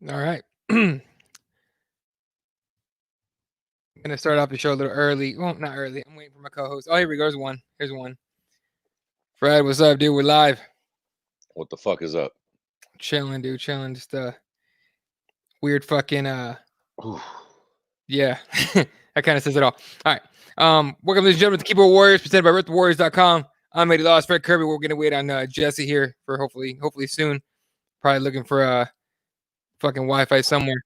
All right. I'm gonna start off the show a little early. Well, not early. I'm waiting for my co-host. Oh, here we go. Here's one. Here's one. Fred, what's up, dude? We're live. What the fuck is up? Chilling, dude. Chilling. Just weird fucking yeah. That kind of says it all. All right. Welcome, ladies and gentlemen, to Keyboard Warriors, presented by RipTheWarriors.com. I'm Eddie Lost, Fred Kirby. We're gonna wait on Jesse here for hopefully soon. Probably looking for fucking Wi-Fi somewhere.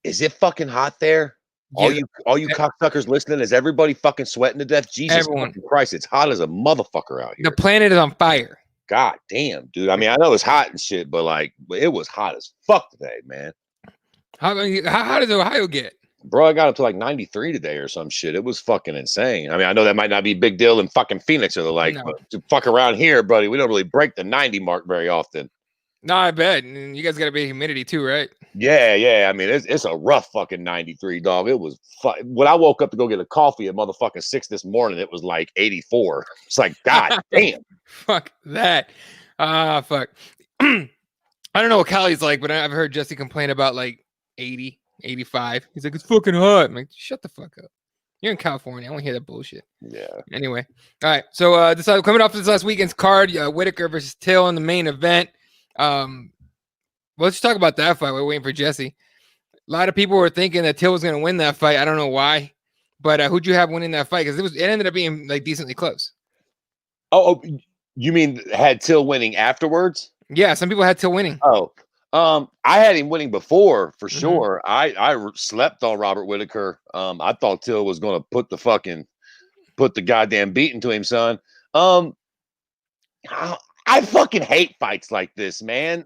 Is it fucking hot there? All you cocksuckers listening, is everybody fucking sweating to death? Jesus fucking Christ, it's hot as a motherfucker out here. The planet is on fire. God damn, dude. I mean, I know it's hot and shit, but like, it was hot as fuck today, man. How does Ohio get? Bro, I got up to like 93 today or some shit. It was fucking insane. I mean, I know that might not be a big deal in fucking Phoenix or the like, but to fuck around here, buddy, we don't really break the 90 mark very often. No, I bet. And you guys got a bit of humidity too, right? Yeah. I mean, it's a rough fucking 93, dog. It was when I woke up to go get a coffee at motherfucking 6 this morning, it was like 84. It's like, God damn. Fuck that. Fuck. I don't know what Cali's like, but I've heard Jesse complain about like 80, 85. He's like, it's fucking hot. I'm like, shut the fuck up. You're in California. I want to hear that bullshit. Yeah. Anyway. All right. So coming off this last weekend's card, Whittaker versus Till in the main event. Let's talk about that fight. We're waiting for Jesse. A lot of people were thinking that Till was going to win that fight. I don't know why, but who'd you have winning that fight? Because it ended up being like decently close. Oh, you mean had Till winning afterwards? Yeah, some people had Till winning. Oh, I had him winning before for sure. I slept on Robert Whittaker. I thought Till was going to put the goddamn beating to him, son. I fucking hate fights like this, man.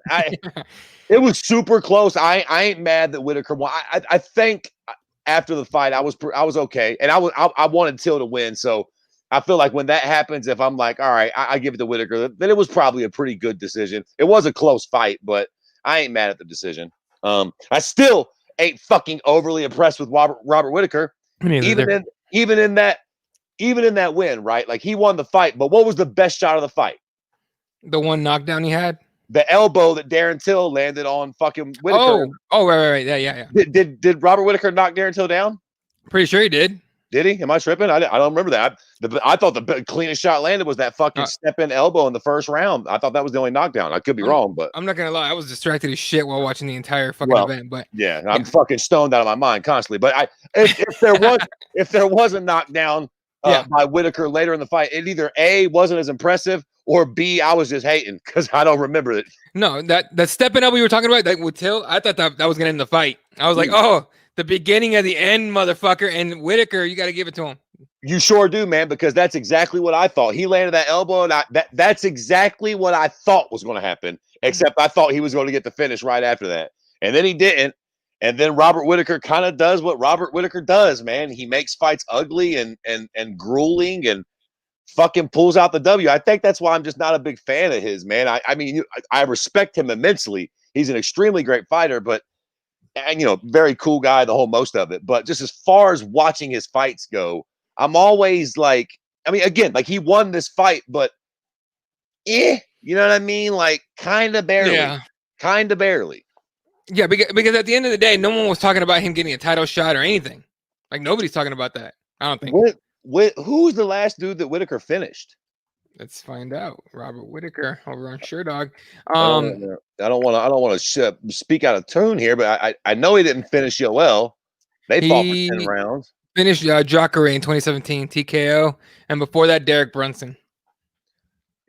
It was super close. I ain't mad that Whittaker won. I think after the fight, I was okay, and I wanted Till to win. So I feel like when that happens, if I'm like, all right, I give it to Whittaker, then it was probably a pretty good decision. It was a close fight, but I ain't mad at the decision. I still ain't fucking overly impressed with Robert Whittaker, even in that win, right? Like he won the fight, but what was the best shot of the fight? The one knockdown he had? The elbow that Darren Till landed on fucking Whittaker. Oh, right. Yeah. Did Robert Whittaker knock Darren Till down? Pretty sure he did. Did he? Am I tripping? I don't remember that. I thought the cleanest shot landed was that fucking step-in elbow in the first round. I thought that was the only knockdown. I could be wrong, but I'm not gonna lie. I was distracted as shit while watching the entire fucking event. But yeah, I'm fucking stoned out of my mind constantly. But if there was a knockdown by Whittaker later in the fight, it either A, wasn't as impressive, or B, I was just hating because I don't remember it. No, that step-in elbow you were talking about, like with Till, I thought that was gonna end the fight. I was like, oh, the beginning of the end, motherfucker. And Whittaker, you got to give it to him. You sure do, man, because that's exactly what I thought. He landed that elbow, and that's exactly what I thought was going to happen, except I thought he was going to get the finish right after that. And then he didn't. And then Robert Whittaker kind of does what Robert Whittaker does, man. He makes fights ugly and grueling and fucking pulls out the W. I think that's why I'm just not a big fan of his, man. I mean, I respect him immensely. He's an extremely great fighter, but and very cool guy, the whole most of it. But just as far as watching his fights go, I'm always like, I mean, again, like he won this fight, but you know what I mean? Like kind of barely. Yeah. Yeah, because at the end of the day, no one was talking about him getting a title shot or anything. Like nobody's talking about that. I don't think. Who's the last dude that Whittaker finished? Let's find out. Robert Whittaker over on SureDog. I don't want to speak out of tune here, but I know he didn't finish Yoel. They fought for 10 rounds. Finished Jacare in 2017 TKO, and before that, Derek Brunson.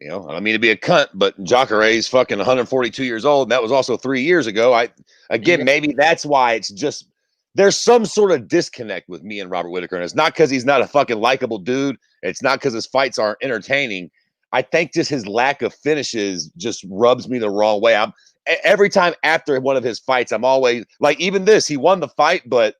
I don't mean to be a cunt, but Jacare is fucking 142 years old, and that was also 3 years ago. Maybe that's why it's just there's some sort of disconnect with me and Robert Whittaker, and it's not because he's not a fucking likable dude. It's not because his fights aren't entertaining. I think just his lack of finishes just rubs me the wrong way. Every time after one of his fights, I'm always like, even this, he won the fight, but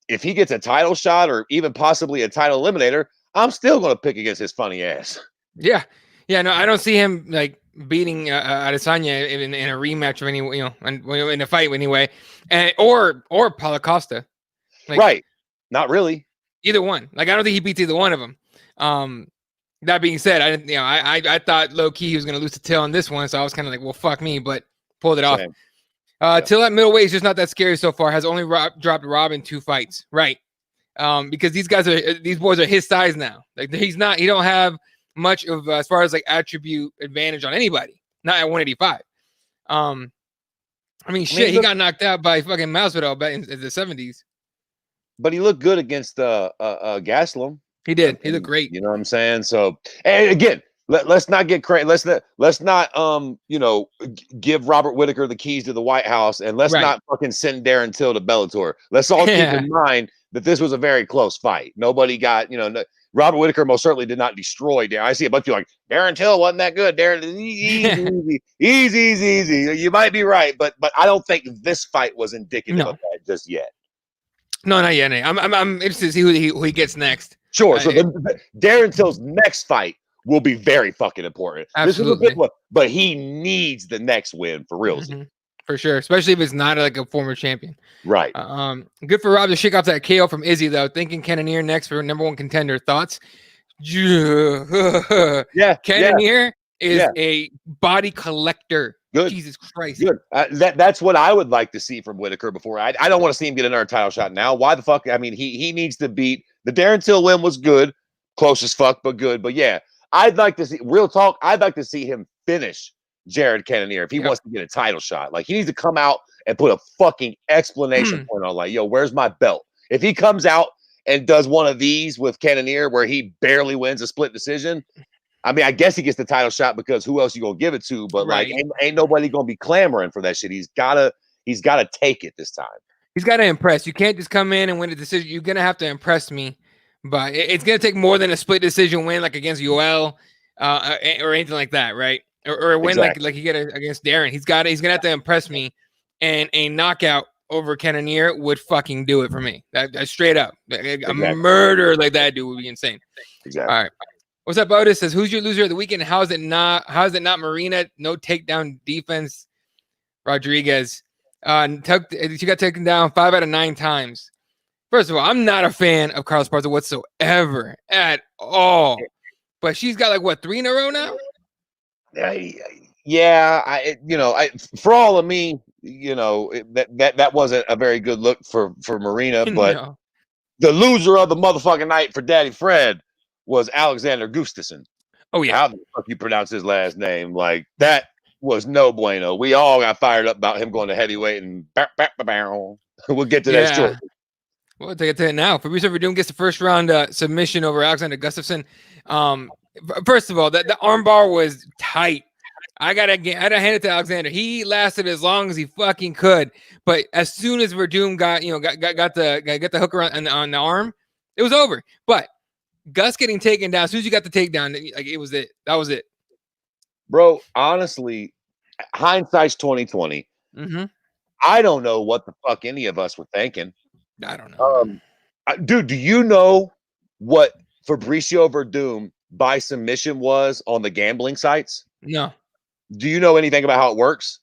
if he gets a title shot or even possibly a title eliminator, I'm still going to pick against his funny ass. Yeah. No, I don't see him like beating Adesanya in a rematch of any, in a fight anyway, or Paulo Costa. Like, right. Not really. Either one. Like, I don't think he beats either one of them. That being said, I thought low key he was going to lose to Till on this one, so I was kind of like, well, fuck me, but pulled it off. Till that middleweight is just not that scary so far. Has only dropped Rob in 2 fights, right? Because these boys are his size now. Like he don't have much of as far as like attribute advantage on anybody. Not at 185. He got knocked out by fucking Masvidal back in the 70s. But he looked good against Gastelum. He did. He looked great. You know what I'm saying? So, and again, let's not get crazy. Let's not give Robert Whittaker the keys to the White House, and let's not fucking send Darren Till to Bellator. Let's all keep in mind that this was a very close fight. Nobody got, Robert Whittaker most certainly did not destroy Darren. I see a bunch of people like, Darren Till wasn't that good. Darren, easy. You might be right, but I don't think this fight was indicative of that just yet. No, not yet. I'm interested to see who he gets next. Sure. So Darren Till's next fight will be very fucking important. Absolutely. This is a big one, but he needs the next win for real. For sure, especially if it's not like a former champion. Right. Good for Rob to shake off that KO from Izzy though. Thinking Cannonier next for #1 contender. Thoughts? Cannonier is a body collector. Good. Jesus Christ. Good. That's what I would like to see from Whittaker before. I don't want to see him get another title shot now. Why the fuck? I mean, he needs to beat the Darren Till win was good, close as fuck, but good. But yeah, I'd like to see real talk. I'd like to see him finish Jared Cannonier if he wants to get a title shot. Like he needs to come out and put a fucking explanation point on, like, yo, where's my belt? If he comes out and does one of these with Cannonier where he barely wins a split decision, I mean, I guess he gets the title shot because who else you gonna give it to? But like, ain't nobody gonna be clamoring for that shit. He's gotta take it this time. He's gotta impress. You can't just come in and win a decision. You're gonna have to impress me. But it's gonna take more than a split decision win, like against Yoel, or anything like that, right? Or a win like you get against Darren. He's gonna have to impress me, and a knockout over Cannonier would fucking do it for me. That straight up, a murder like that dude would be insane. Exactly. All right. What's up, Otis? Says, who's your loser of the weekend? How is it not Marina? No takedown defense. Rodriguez. She got taken down 5 out of 9 times. First of all, I'm not a fan of Carlos Esparza whatsoever at all. But she's got 3 in a row now. Yeah, for all of me, that wasn't a very good look for Marina. But the loser of the motherfucking night for Daddy Fred was Alexander Gustafsson. Oh yeah, how the fuck you pronounce his last name? Like that was no bueno. We all got fired up about him going to heavyweight, and we'll get to that shortly. We'll take it to it now. Fabricio Verdum gets the first round submission over Alexander Gustafsson. First of all, the armbar was tight. I gotta hand it to Alexander. He lasted as long as he fucking could, but as soon as Verdum got the hook around on the arm, it was over. But Gus getting taken down, as soon as you got the takedown, like it was it. That was it. Bro, honestly, hindsight's 2020. I don't know what the fuck any of us were thinking. I don't know. Dude, do you know what Fabricio Verdum by submission was on the gambling sites? No. Do you know anything about how it works?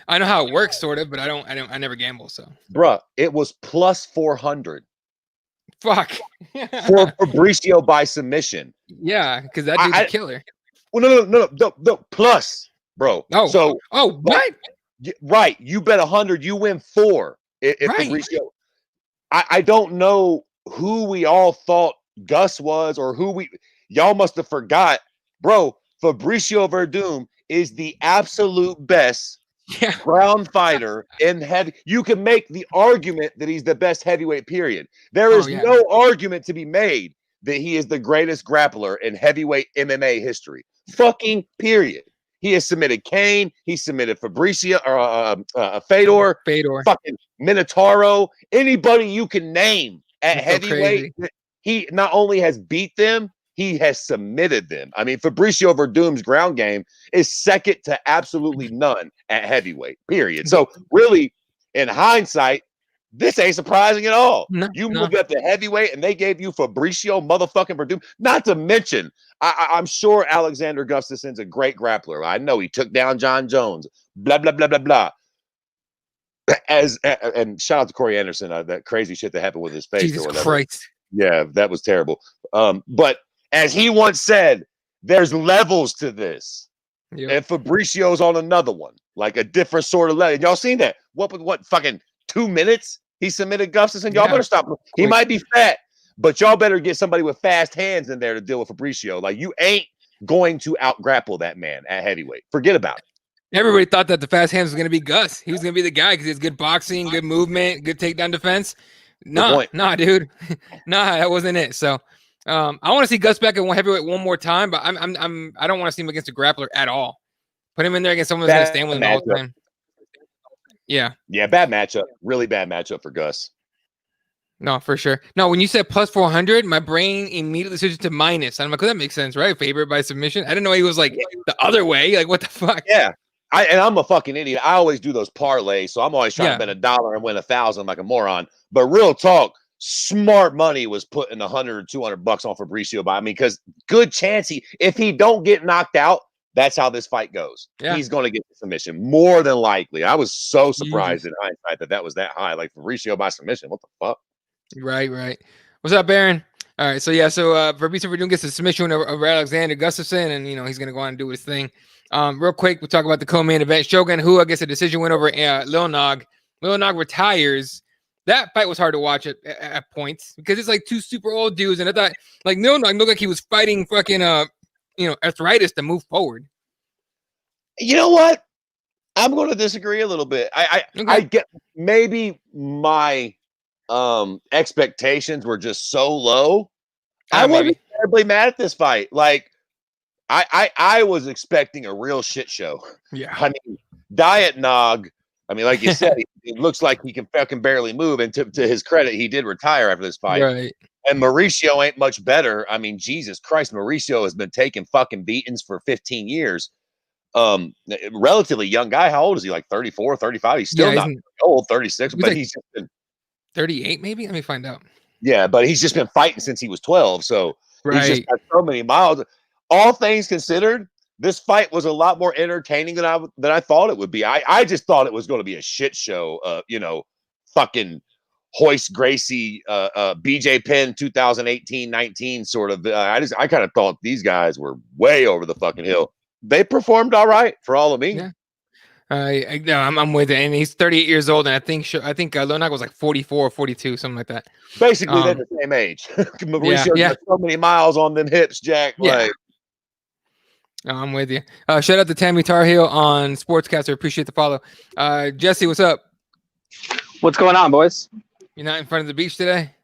I know how it works, sort of, but I never gamble, so. Bruh, it was plus 400. Fuck. For Fabricio by submission. Yeah, because that dude's a killer. Well, no, plus, bro. Oh, so what? Right, you bet 100, you win 4. If Fabricio, I don't know who we all thought Gus was, or y'all must have forgot, bro. Fabricio Verdum is the absolute best ground fighter in heavy. You can make the argument that he's the best heavyweight, period. There is no argument to be made that he is the greatest grappler in heavyweight MMA history. Fucking period. He has submitted Kane. He submitted Fabricio or Fedor. Fucking Minotauro. Anybody you can name at heavyweight. Crazy. He not only has beat them, he has submitted them. I mean, Fabricio Verdum's ground game is second to absolutely none at heavyweight, period. So really, in hindsight, this ain't surprising at all. You moved up to heavyweight and they gave you Fabricio motherfucking Verdum. Not to mention, I'm sure Alexander Gustafsson's a great grappler. I know he took down John Jones, blah, blah, blah, blah, blah. And shout out to Corey Anderson, that crazy shit that happened with his face. Jesus Christ. Yeah, that was terrible. But as he once said, there's levels to this. And Fabricio's on another one. like a different sort of level. Y'all seen that? What fucking 2 minutes he submitted Gustafsson? Y'all better stop. He might be fat, but y'all better get somebody with fast hands in there to deal with Fabricio. Like, you ain't going to out grapple that man at heavyweight. Forget about it. Everybody thought that the fast hands was going to be Gus. He was going to be the guy because he has good boxing, good movement, good takedown defense. Nah, dude. Nah, that wasn't it. So I want to see Gus back at heavyweight one more time, but I don't want to see him against a grappler at all. Put him in there against someone that's going to stand with him all the time. Yeah. Yeah, bad matchup. Really bad matchup for Gus. No, for sure. No, when you said plus 400, my brain immediately switched to minus. I'm like, well, that makes sense, right? Favorite by submission. I didn't know he was like the other way. Like, what the fuck? Yeah. I'm a fucking idiot. I always do those parlays, so I'm always trying to bet $1 and win 1,000 like a moron. But real talk, smart money was putting 100 or 200 bucks on Fabricio by me, because good chance if he don't get knocked out, that's how this fight goes. Yeah. He's going to get the submission more than likely. I was so surprised in hindsight that was that high. Like, Fabricio by submission. What the fuck? Right. What's up, Baron? All right, so Fabricio Verdun gets a submission over Alexander Gustafsson, and he's gonna go on and do his thing. Real quick, we'll talk about the co-main event. Shogun Rua gets a decision win over Lil Nog. Lil Nog retires. That fight was hard to watch at points because it's like two super old dudes, and I thought like Lil Nog looked like he was fighting fucking arthritis to move forward. You know what? I'm going to disagree a little bit. I get maybe my expectations were just so low. I wasn't terribly mad at this fight. Like, I was expecting a real shit show. Yeah. I mean, Diet Nog, I mean, like you said, it looks like he can fucking barely move. And to his credit, he did retire after this fight. Right. And Mauricio ain't much better. I mean, Jesus Christ, Mauricio has been taking fucking beatings for 15 years. Relatively young guy. How old is he? Like 34, 35? He's still not old, 36, but he's just been 38, maybe? Let me find out. Yeah, but he's just been fighting since he was 12. So he's just got so many miles. All things considered, this fight was a lot more entertaining than I thought it would be. I just thought it was going to be a shit show. Fucking Hoist Gracie, BJ Penn 2018-19 sort of. I kind of thought these guys were way over the fucking hill. They performed all right for all of me. Yeah. I'm with it, and he's 38 years old, and I think Lil Nog was like 44 or 42, something like that. Basically, they're the same age. Mauricio got so many miles on them hips, Jack. Yeah. Like, I'm with you. Shout out to Tammy Tarhill on Sportscaster. Appreciate the follow. Jesse, what's up? What's going on, boys? You're not in front of the beach today?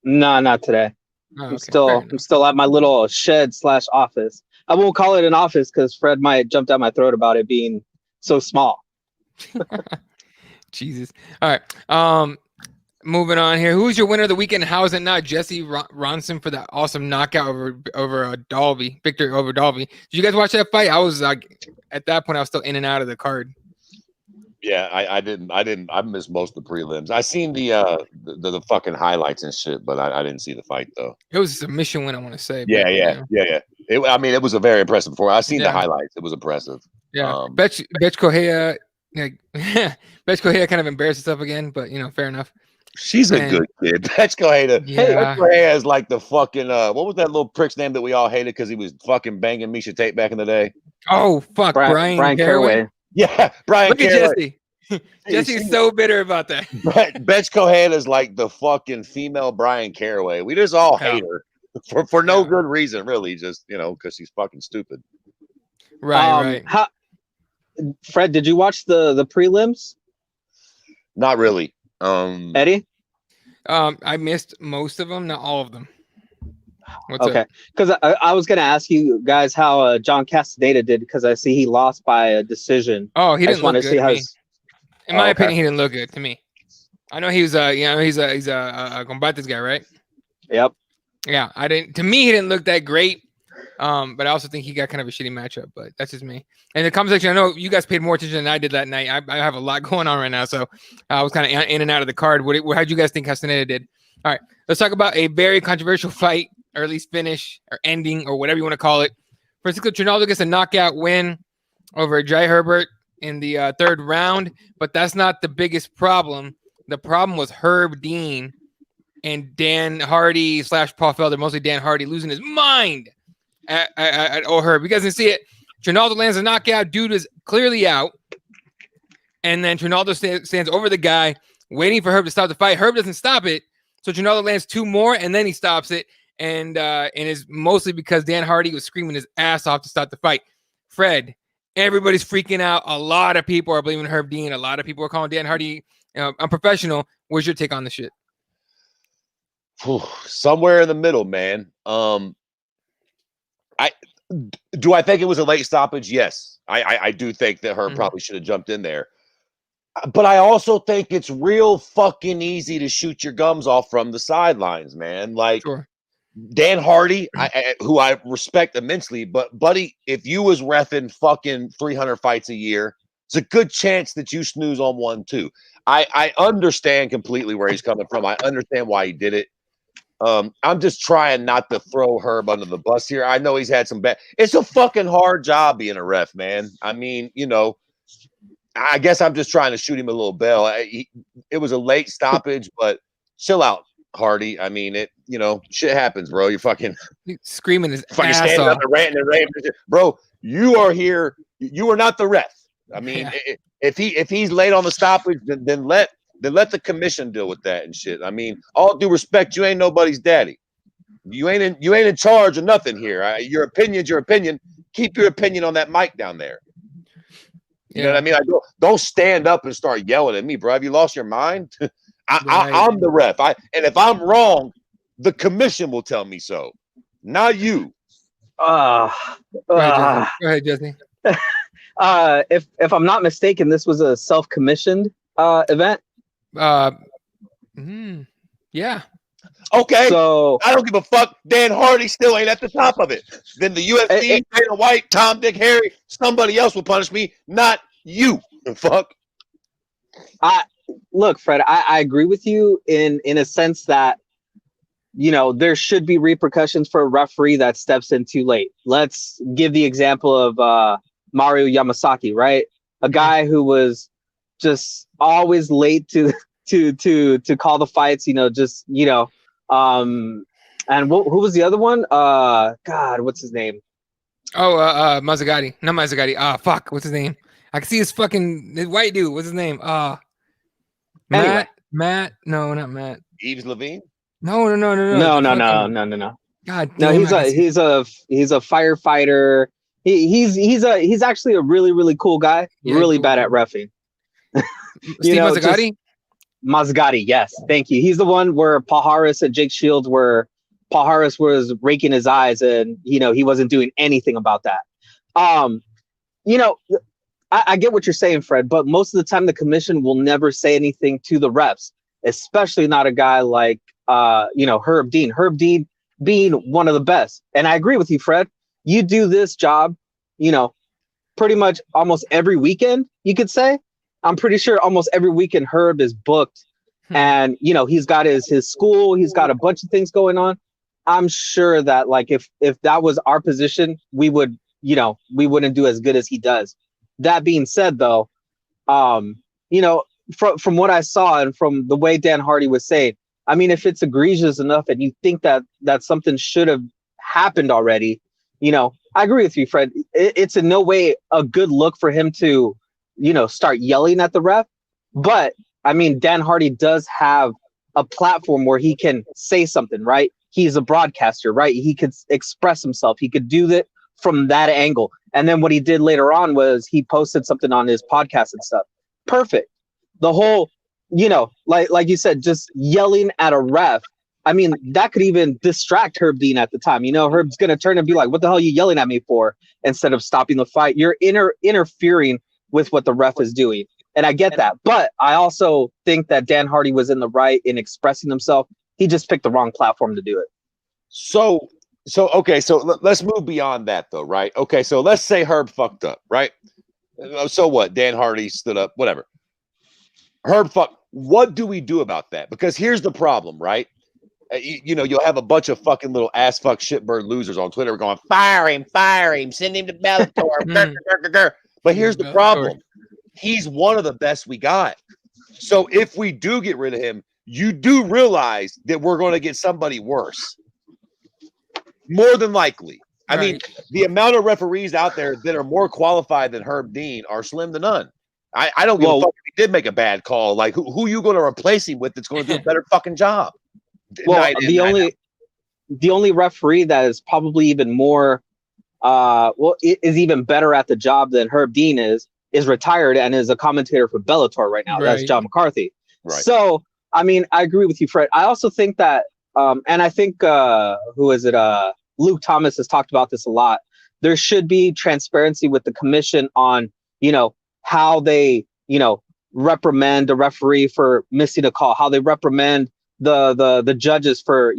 No, not today. Oh, okay. I'm still at my little shed/office. I won't call it an office because Fred might jump down my throat about it being so small. Jesus. All right. Moving on here. Who's your winner of the weekend? How is it not Jesse Ronson for that awesome knockout over Dalby? Victor over Dalby. Did you guys watch that fight? I was like, at that point, I was still in and out of the card. Yeah, I didn't. I missed most of the prelims. I seen the fucking highlights and shit, but I didn't see the fight though. It was a submission win, I want to say. Yeah. It was a very impressive performance. I seen the highlights. It was impressive. Yeah. Betch Correa, Betch Correa kind of embarrassed herself again, but fair enough. She's a good kid. Betch Correa. Betch Correa is like the fucking what was that little prick's name that we all hated because he was fucking banging Misha Tate back in the day? Oh fuck, Brian Caraway. Yeah, Brian. Look at Jesse. Jesse's so bitter about that. Betch Correa is like the fucking female Brian Caraway. We just all hate her for no good reason, really. Just because she's fucking stupid. Right. Fred, did you watch the prelims? Not really. Eddie? I missed most of them, not all of them. Okay, because I was going to ask you guys how John Castaneda did, because I see he lost by a decision. Oh, he didn't look good to me. In my opinion, he didn't look good to me. I know he was he's a combates guy, right? Yep. Yeah, to me, he didn't look that great. But I also think he got kind of a shitty matchup, but that's just me. And the comment section, I know you guys paid more attention than I did that night. I have a lot going on right now, so I was kind of in and out of the card. How'd you guys think Castaneda did? All right, let's talk about a very controversial fight, or at least finish, or ending, or whatever you want to call it. Francisco Trinaldo gets a knockout win over Jai Herbert in the third round, but that's not the biggest problem. The problem was Herb Dean and Dan Hardy / Paul Felder, mostly Dan Hardy, losing his mind at Herb. You guys can see it. Trinaldo lands a knockout. Dude is clearly out. And then Trinaldo stands over the guy, waiting for Herb to stop the fight. Herb doesn't stop it. So Trinaldo lands 2 more, and then he stops it. And it's mostly because Dan Hardy was screaming his ass off to stop the fight. Fred, everybody's freaking out. A lot of people are believing Herb Dean. A lot of people are calling Dan Hardy unprofessional. Where's your take on the shit? Somewhere in the middle, man. Do I think it was a late stoppage? Yes. I do think that Herb probably should have jumped in there. But I also think it's real fucking easy to shoot your gums off from the sidelines, man. Like, Sure. Dan Hardy, who I respect immensely, but buddy, if you was reffing fucking 300 fights a year, it's a good chance that you snooze on one too. I understand completely where he's coming from. I understand why he did it. I'm just trying not to throw Herb under the bus here. I know he's had some bad. It's a fucking hard job being a ref, man. I mean, you know, I guess I'm just trying to shoot him a little bell. It was a late stoppage, but chill out, Hardy. I mean, shit happens, bro. You're fucking screaming his fucking ass standing off. up and ranting, bro. You are here. You are not the ref. I mean, if he's late on the stoppage, then let the commission deal with that and shit. I mean, all due respect, you ain't nobody's daddy. You ain't in charge of nothing here. Your opinion's your opinion. Keep your opinion on that mic down there. You know what I mean? Don't stand up and start yelling at me, bro. Have you lost your mind? I'm the ref. And if I'm wrong, the commission will tell me so, not you. Go ahead, Jesse. If I'm not mistaken, this was a self-commissioned event. Yeah. Okay. So I don't give a fuck. Dan Hardy still ain't at the top of it. Then the UFC, Dana White, Tom, Dick, Harry, somebody else will punish me, not you. Fuck. Look, Fred, I agree with you in a sense that, you know, there should be repercussions for a referee that steps in too late. Let's give the example of Mario Yamasaki, right? A guy who was just always late to call the fights, and who was the other one? God, what's his name? Mazzagatti. Not Mazzagatti. Fuck, what's his name? I can see his white dude. What's his name? Matt. Anyway. Matt. No, not Matt. Yves Levine? No. God damn. No, he's a firefighter. He's actually a really, really cool guy. Yeah, really bad at reffing. Steve Mazzagatti? Mazzagatti, yes. Thank you. He's the one where Paul Harris and Jake Shields Paul Harris was raking his eyes and, he wasn't doing anything about that. I get what you're saying, Fred, but most of the time the commission will never say anything to the refs, especially not a guy like, Herb Dean. Herb Dean being one of the best. And I agree with you, Fred. You do this job, pretty much almost every weekend, you could say. I'm pretty sure almost every weekend Herb is booked and, he's got his school. He's got a bunch of things going on. I'm sure that like, if that was our position, we wouldn't do as good as he does. That being said, though, from what I saw and from the way Dan Hardy was saying, I mean, if it's egregious enough and you think that something should have happened already, I agree with you, Fred. It's in no way a good look for him to, start yelling at the ref. But I mean, Dan Hardy does have a platform where he can say something, right? He's a broadcaster, right? He could express himself. He could do that from that angle. And then what he did later on was he posted something on his podcast and stuff. Perfect. The whole, like you said, just yelling at a ref. I mean, that could even distract Herb Dean at the time. Herb's going to turn and be like, what the hell are you yelling at me for? Instead of stopping the fight, you're interfering with what the ref is doing. And I get that. But I also think that Dan Hardy was in the right in expressing himself. He just picked the wrong platform to do it. So let's move beyond that, though, right? Okay, so let's say Herb fucked up, right? So what? Dan Hardy stood up, whatever. Herb fucked. What do we do about that? Because here's the problem, right? You'll have a bunch of fucking little ass fuck shitbird losers on Twitter going, fire him, send him to Bellator. But here's the problem. He's one of the best we got. So if we do get rid of him, you do realize that we're going to get somebody worse. More than likely. I mean, the amount of referees out there that are more qualified than Herb Dean are slim to none. I don't give a fuck if he did make a bad call. Like, who you going to replace him with that's going to do a better fucking job? Well, the only referee that is probably even more, is even better at the job than Herb Dean is retired and is a commentator for Bellator right now. Right. That's John McCarthy. Right. So, I mean, I agree with you, Fred. I also think that, and I think, Luke Thomas has talked about this a lot. There should be transparency with the commission on, how they, reprimand a referee for missing a call, how they reprimand the judges for,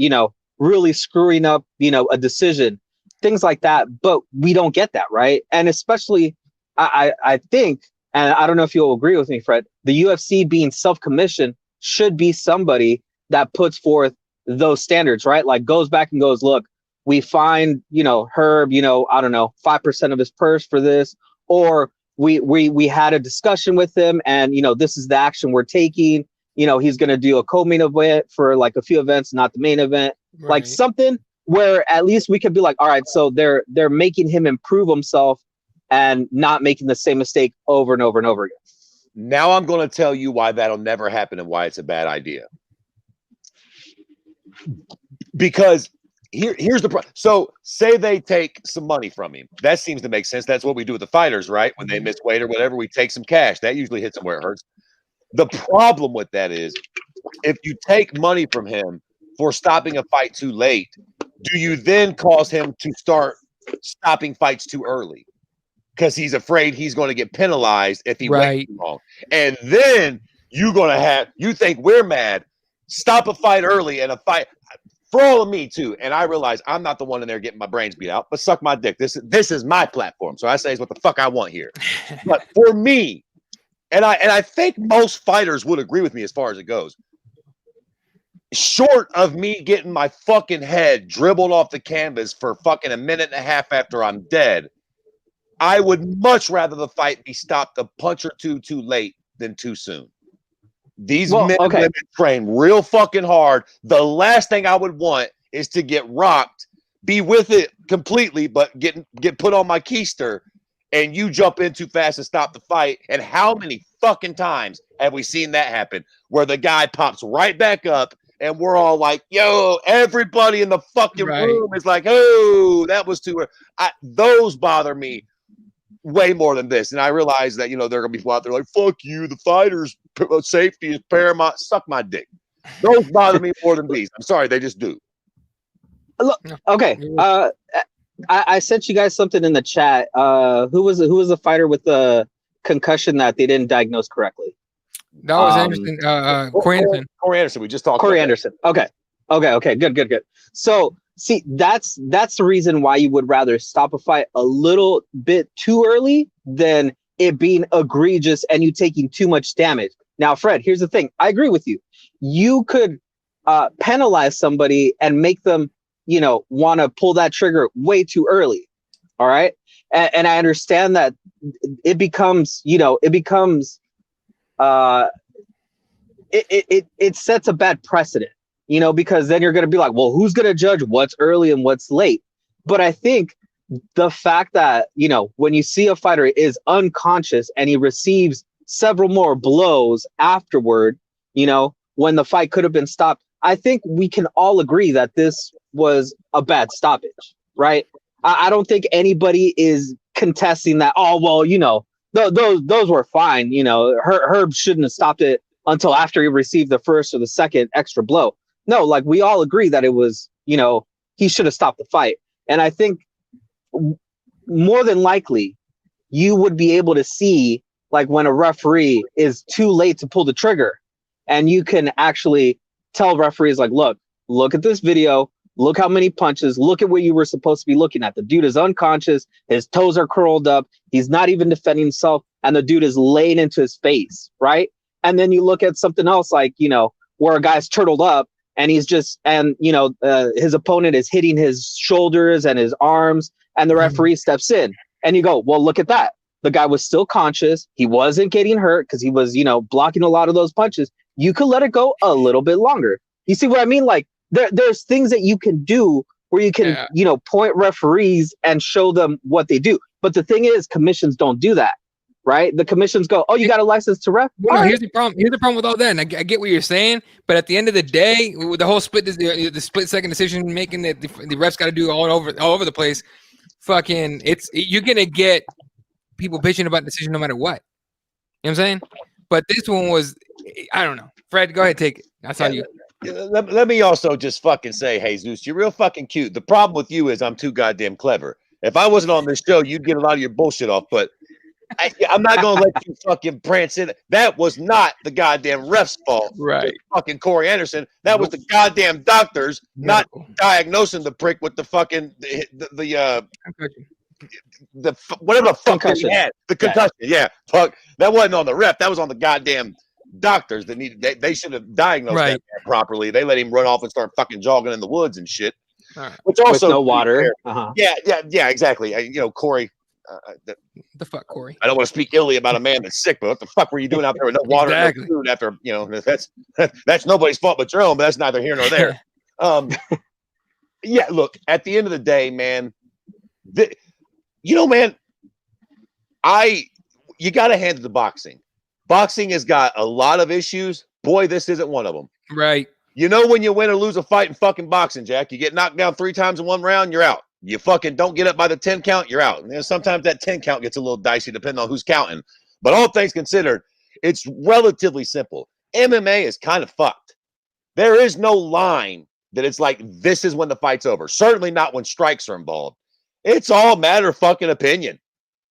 really screwing up, a decision, things like that. But we don't get that, right? And especially, I think, and I don't know if you'll agree with me, Fred, the UFC being self-commissioned should be somebody that puts forth those standards, right? Like goes back and goes, look, we find, Herb, I don't know, 5% of his purse for this, or we had a discussion with him and, this is the action we're taking. He's going to do a co-main event for like a few events, not the main event, right. Like something where at least we could be like, all right, so they're making him improve himself and not making the same mistake over and over and over again. Now I'm going to tell you why that'll never happen and why it's a bad idea. Because here's the problem. So say they take some money from him. That seems to make sense. That's what we do with the fighters, right? When they miss weight or whatever, we take some cash. That usually hits them where it hurts. The problem with that is if you take money from him for stopping a fight too late, do you then cause him to start stopping fights too early? Because he's afraid he's going to get penalized if he waits too long. And then you think we're mad, stop a fight early and a fight for all of me too. And I realize I'm not the one in there getting my brains beat out, but suck my dick. This is my platform. So I say it's what the fuck I want here. But for me, and I think most fighters would agree with me as far as it goes, short of me getting my fucking head dribbled off the canvas for fucking a minute and a half after I'm dead, I would much rather the fight be stopped a punch or two too late than too soon. These men and women train real fucking hard. The last thing I would want is to get rocked, be with it completely, but get put on my keister, and you jump in too fast and stop the fight. And how many fucking times have we seen that happen where the guy pops right back up and we're all like, yo, everybody in the fucking room is like, oh, that was too early. Those bother me way more than this. And I realize that, they're going to be out there like, fuck you, the fighters' safety is paramount. Suck my dick. Those bother me more than these. I'm sorry, they just do. Look, okay. I sent you guys something in the chat. Who was the fighter with the concussion that they didn't diagnose correctly? That was Anderson. Corey Anderson. Corey Anderson. We just talked Corey about Anderson. Okay. Good. So see, that's the reason why you would rather stop a fight a little bit too early than it being egregious and you taking too much damage. Now, Fred, here's the thing. I agree with you. You could penalize somebody and make them, want to pull that trigger way too early. All right. And I understand that it becomes, it sets a bad precedent, because then you're going to be like, well, who's going to judge what's early and what's late? But I think the fact that, when you see a fighter is unconscious and he receives several more blows afterward, when the fight could have been stopped, I think we can all agree that this was a bad stoppage, right? I don't think anybody is contesting that, oh, well, those were fine. Herb shouldn't have stopped it until after he received the first or the second extra blow. No, like we all agree that it was, he should have stopped the fight. And I think more than likely you would be able to see like when a referee is too late to pull the trigger, and you can actually tell referees like, look at this video. Look how many punches. Look at what you were supposed to be looking at. The dude is unconscious. His toes are curled up. He's not even defending himself. And the dude is laying into his face, right? And then you look at something else like, where a guy's turtled up and he's just, and, his opponent is hitting his shoulders and his arms, and the referee steps in. And you go, well, look at that. The guy was still conscious. He wasn't getting hurt because he was, blocking a lot of those punches. You could let it go a little bit longer. You see what I mean? Like, there's things that you can do where you can, point referees and show them what they do. But the thing is, commissions don't do that. right? The commissions go, oh, you got a license to ref? Well, no, here's the problem. Here's the problem with all that. And I get what you're saying, but at the end of the day, with the whole the split second decision making that the refs got to do all over the place, fucking, you're gonna get people bitching about the decision no matter what. You know what I'm saying? But this one was, I don't know. Fred, go ahead, take it. I saw you. Let me also just fucking say, hey, Zeus, you're real fucking cute. The problem with you is I'm too goddamn clever. If I wasn't on this show, you'd get a lot of your bullshit off, but I'm not going to let you fucking prance in. That was not the goddamn ref's fault. Right. Fucking Corey Anderson. That was the goddamn doctors not diagnosing the prick with the fucking, whatever the fuck he had. The concussion. Yeah. Fuck. That wasn't on the ref. That was on the goddamn doctors that needed. They should have diagnosed that properly. They let him run off and start fucking jogging in the woods and shit. Right. Which also with no water. Yeah, exactly. Corey. The fuck, Corey? I don't want to speak illy about a man that's sick, but what the fuck were you doing out there with no water and no food after, that's nobody's fault but your own, but that's neither here nor there. Yeah, look, at the end of the day, man, man, you got to hand it to boxing. Boxing has got a lot of issues. Boy, this isn't one of them. Right. You know when you win or lose a fight in fucking boxing, Jack, you get knocked down 3 times in one round, you're out. You fucking don't get up by the 10 count, you're out. And sometimes that 10 count gets a little dicey depending on who's counting. But all things considered, it's relatively simple. MMA is kind of fucked. There is no line that it's like, this is when the fight's over. Certainly not when strikes are involved. It's all matter of fucking opinion.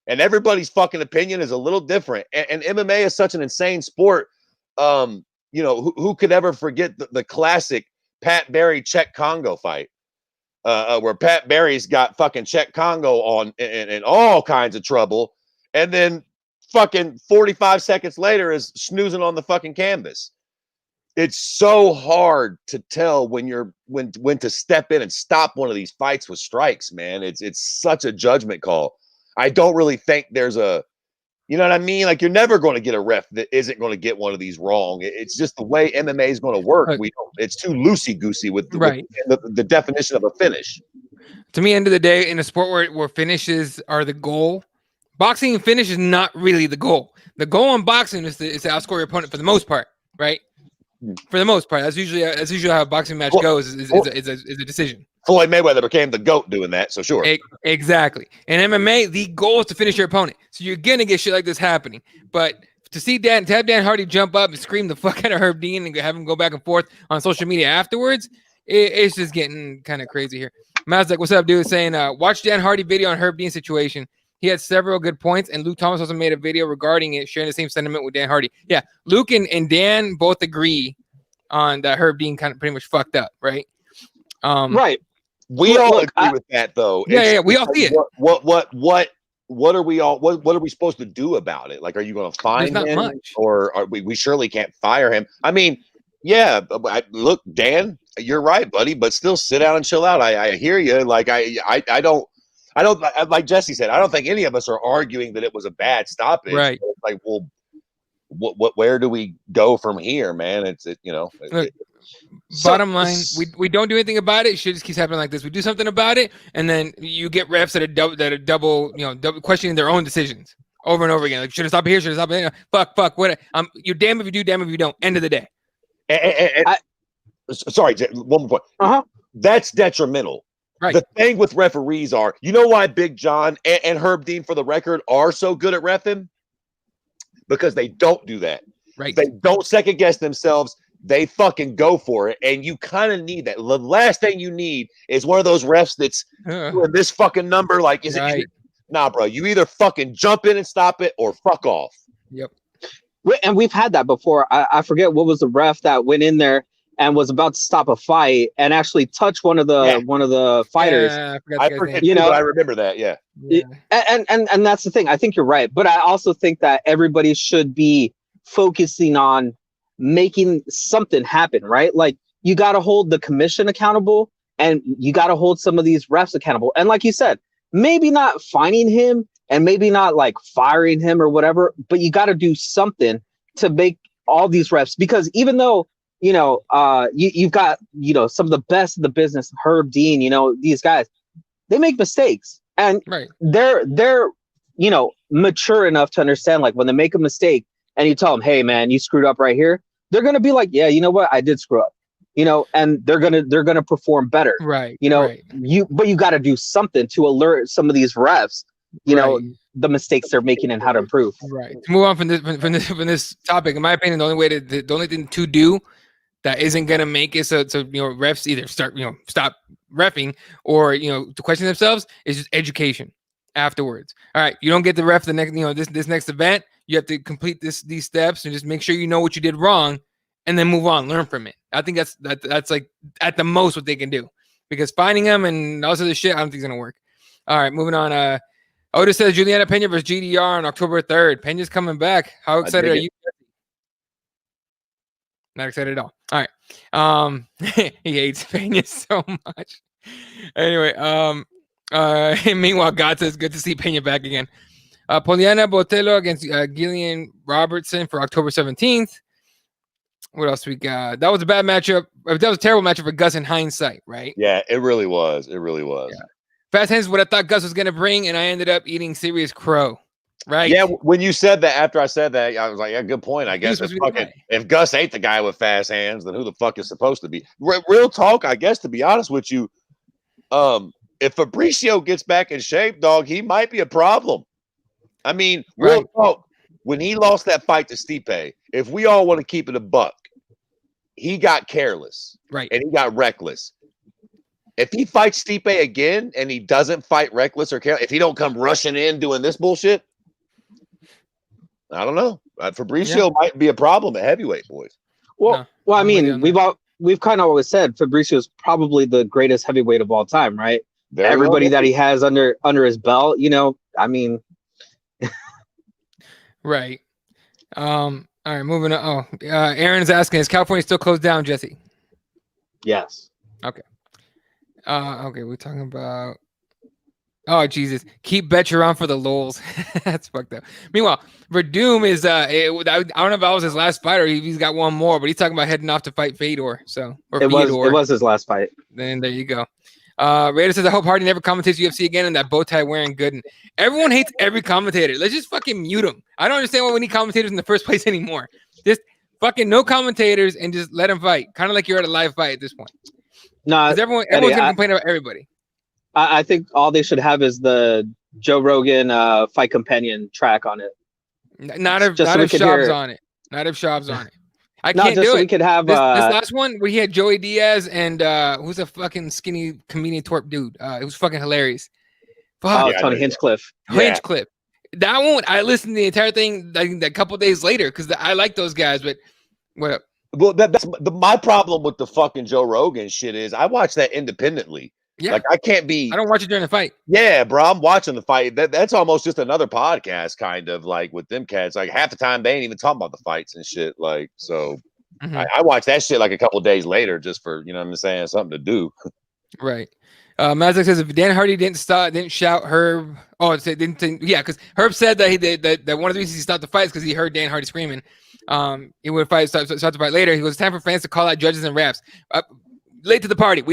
And everybody's fucking opinion is a little different. And MMA is such an insane sport. Who could ever forget the classic Pat Barry Czech Congo fight? Where Pat Barry's got fucking Czech Congo in all kinds of trouble, and then fucking 45 seconds later is snoozing on the fucking canvas. It's so hard to tell when to step in and stop one of these fights with strikes, man. It's such a judgment call. I don't really think there's you know what I mean? Like, you're never going to get a ref that isn't going to get one of these wrong. It's just the way MMA is going to work. It's too loosey-goosey with the definition of a finish. To me, end of the day, in a sport where finishes are the goal, boxing and finish is not really the goal. The goal in boxing is to outscore your opponent for the most part, right? For the most part, that's usually how a boxing match goes. Is a decision. Floyd Mayweather became the GOAT doing that, so sure. Exactly. In MMA, the goal is to finish your opponent. So you're going to get shit like this happening. But to have Dan Hardy jump up and scream the fuck out of Herb Dean and have him go back and forth on social media afterwards, it's just getting kind of crazy here. Mazdak, what's up, dude? Saying, watch Dan Hardy video on Herb Dean's situation. He had several good points, and Luke Thomas also made a video regarding it, sharing the same sentiment with Dan Hardy. Yeah, Luke and Dan both agree on that Herb Dean kind of pretty much fucked up, right? Right. We all agree with that, though. Yeah, we all see it. What are we all? What are we supposed to do about it? Like, are you going to fine him, much. or are we surely can't fire him? I mean, yeah. Look, Dan, you're right, buddy, but still sit down and chill out. I hear you. Like, I don't. Like Jesse said, I don't think any of us are arguing that it was a bad stoppage. Right. Like, well, where do we go from here, man? Look, bottom line, we don't do anything about it. Shit just keeps happening like this. We do something about it, and then you get refs that are double questioning their own decisions over and over again. Like, should have stopped here? Should have stopped here? Fuck. What? You're damn if you do, damn if you don't. End of the day. Sorry, one more point. That's detrimental. Right. The thing with referees are, you know why Big John and Herb Dean, for the record, are so good at reffing? Because they don't do that. Right. They don't second guess themselves. They fucking go for it. And you kind of need that. The last thing you need is one of those refs that's doing this fucking number. Like, is it? Nah, bro. You either fucking jump in and stop it or fuck off. Yep. And we've had that before. I forget what was the ref that went in there and was about to stop a fight and actually touch one of the fighters. Yeah, I forget, but I remember that. Yeah. And that's the thing. I think you're right, but I also think that everybody should be focusing on making something happen, right? Like, you got to hold the commission accountable, and you got to hold some of these refs accountable. And like you said, maybe not fining him and maybe not like firing him or whatever, but you got to do something to make all these refs, because even though you've got, some of the best of the business, Herb Dean, these guys, they make mistakes, and they're, mature enough to understand, like when they make a mistake and you tell them, hey man, you screwed up right here, they're gonna be like, yeah, you know what, I did screw up, and they're gonna perform better. Right. But you got to do something to alert some of these refs, the mistakes they're making and how to improve. Right. To move on from this topic, in my opinion, the only thing to do that isn't gonna make it so refs either start stop reffing or to question themselves is just education afterwards. All right, you don't get the ref the next this next event. You have to complete these steps and just make sure you know what you did wrong, and then move on, learn from it. I think that's like at the most what they can do, because finding them and all this other shit, I don't think it's gonna work. All right, moving on. Otis says Juliana Pena versus GDR on October 3rd. Pena's coming back. How excited are you? Not excited at all. All right. He hates Pena so much. Anyway, meanwhile, God says good to see Pena back again. Poliana Botello against Gillian Robertson for October 17th. What else we got? That was a bad matchup. That was a terrible matchup for Gus in hindsight, right? Yeah, it really was. It really was. Yeah. Fast hands is what I thought Gus was going to bring, and I ended up eating serious crow. Right. Yeah, when you said that, after I said that, I was like, yeah, good point. I guess if Gus ain't the guy with fast hands, then who the fuck is supposed to be? Real talk, I guess, to be honest with you, if Fabricio gets back in shape, dog, he might be a problem. I mean, real talk, when he lost that fight to Stipe, if we all want to keep it a buck, he got careless. Right. And he got reckless. If he fights Stipe again and he doesn't fight reckless or careless, if he don't come rushing in doing this bullshit, I don't know. Fabricio might be a problem at heavyweight, boys. Well, I mean, we've kind of always said Fabricio is probably the greatest heavyweight of all time, right? Everybody that he has under his belt, I mean. Right. All right, moving on. Aaron's asking, is California still closed down, Jesse? Yes. Okay. Okay, we're talking about. Oh Jesus! Keep Betcher on for the lols. That's fucked up. Meanwhile, Verdum is I don't know if that was his last fight or he's got one more, but he's talking about heading off to fight Fedor. It was his last fight. Then there you go. Raider says I hope Hardy never commentates UFC again and that bow tie wearing Gooden. Everyone hates every commentator. Let's just fucking mute them. I don't understand why we need commentators in the first place anymore. Just fucking no commentators and just let them fight. Kind of like you're at a live fight at this point. No, everyone's gonna complain about everybody. I think all they should have is the Joe Rogan fight companion track on it. Not if Shab's on it. Not if Shab's on it. I can't do it. We could have this last one where he had Joey Diaz and who's a fucking skinny comedian twerp dude. It was fucking hilarious. Fuck. Tony Hinchcliffe. Hinchcliffe. That one, I listened to the entire thing like a couple days later because I like those guys, but what up? Well, that's my problem with the fucking Joe Rogan shit is I watch that independently. Yeah. Like I don't watch it during the fight. Yeah, bro. I'm watching the fight. That's almost just another podcast, kind of like with them cats. Like half the time they ain't even talking about the fights and shit. Like, so I watch that shit like a couple days later just for, you know what I'm saying, something to do. Right. Mazak says if Dan Hardy didn't shout Herb. Oh, because Herb said that one of the reasons he stopped the fight is because he heard Dan Hardy screaming. He would start the fight later. He goes, time for fans to call out judges and refs. Late to the party.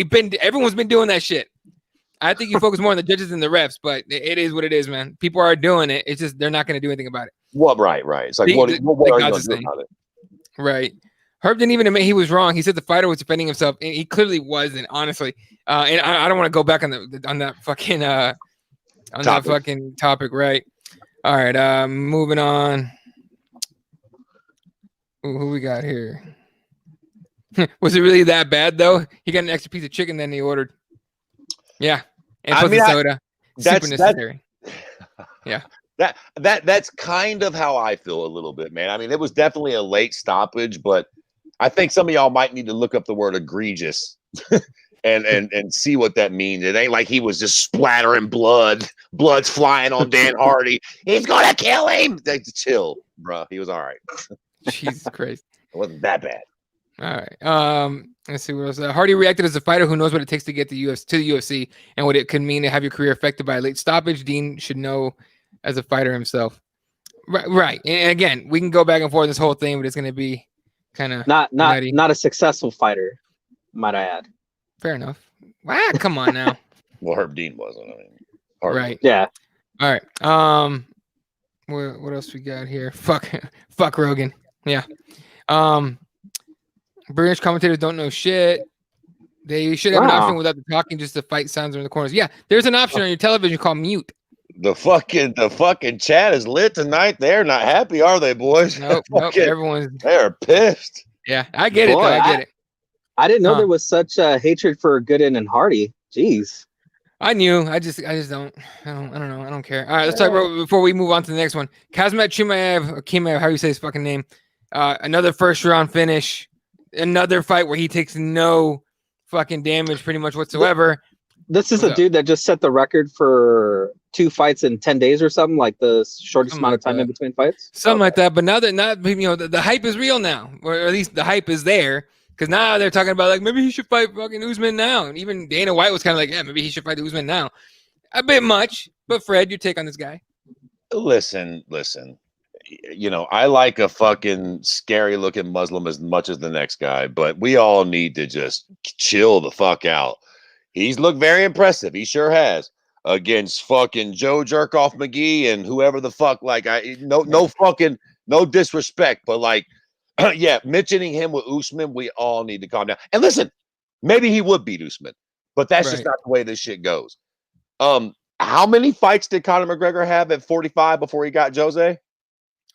Everyone's been doing that shit. I think you focus more on the judges than the refs, but it is what it is, man. People are doing it. It's just they're not going to do anything about it. What? Right. It's like what are you going to do about it? Right. Herb didn't even admit he was wrong. He said the fighter was defending himself, and he clearly wasn't. Honestly, and I don't want to go back on that fucking that fucking topic. Right. All right. Moving on. Who we got here? Was it really that bad though? He got an extra piece of chicken, then he ordered. Yeah, and plus soda. Super necessary. Yeah. That's kind of how I feel a little bit, man. I mean, it was definitely a late stoppage, but I think some of y'all might need to look up the word egregious and see what that means. It ain't like he was just splattering blood's flying on Dan Hardy. He's gonna kill him. Chill, bro. He was all right. Jesus Christ. It wasn't that bad. All right. Let's see what else. Hardy reacted as a fighter who knows what it takes to get to the UFC and what it could mean to have your career affected by a late stoppage. Dean should know as a fighter himself. Right. And again, we can go back and forth this whole thing, but it's going to be kind of not a successful fighter, might I add. Fair enough. Wow, come on now. Well, Herb Dean wasn't. I mean, right. Yeah. All right. What else we got here? Fuck Rogan. Yeah. British commentators don't know shit. They should have an option without the talking, just the fight sounds in the corners. Yeah, there's an option on your television called mute. The fucking chat is lit tonight. They're not happy, are they, boys? Nope. They're pissed. Yeah, I get it. Though. I get it. I didn't know there was such hatred for Gooden and Hardy. Jeez. I knew. I just don't. I don't know. I don't care. All right, let's talk about before we move on to the next one. Kazmat Chimaev, how you say his fucking name? Another first round finish. Another fight where he takes no fucking damage, pretty much whatsoever. This is a dude that just set the record for 2 fights in 10 days or something, like the shortest amount of time in between fights. Something like that. But now that the hype is real now, or at least the hype is there. Because now they're talking about, like, maybe he should fight fucking Usman now. And even Dana White was kind of like, yeah, maybe he should fight Usman now. A bit much. But, Fred, your take on this guy? Listen. You know, I like a fucking scary-looking Muslim as much as the next guy. But we all need to just chill the fuck out. He's looked very impressive. He sure has. Against fucking Joe Jerkoff McGee and whoever the fuck. Like, no disrespect. But, like, yeah, mentioning him with Usman, we all need to calm down. And listen, maybe he would beat Usman, but that's just not the way this shit goes. How many fights did Conor McGregor have at 45 before he got Jose?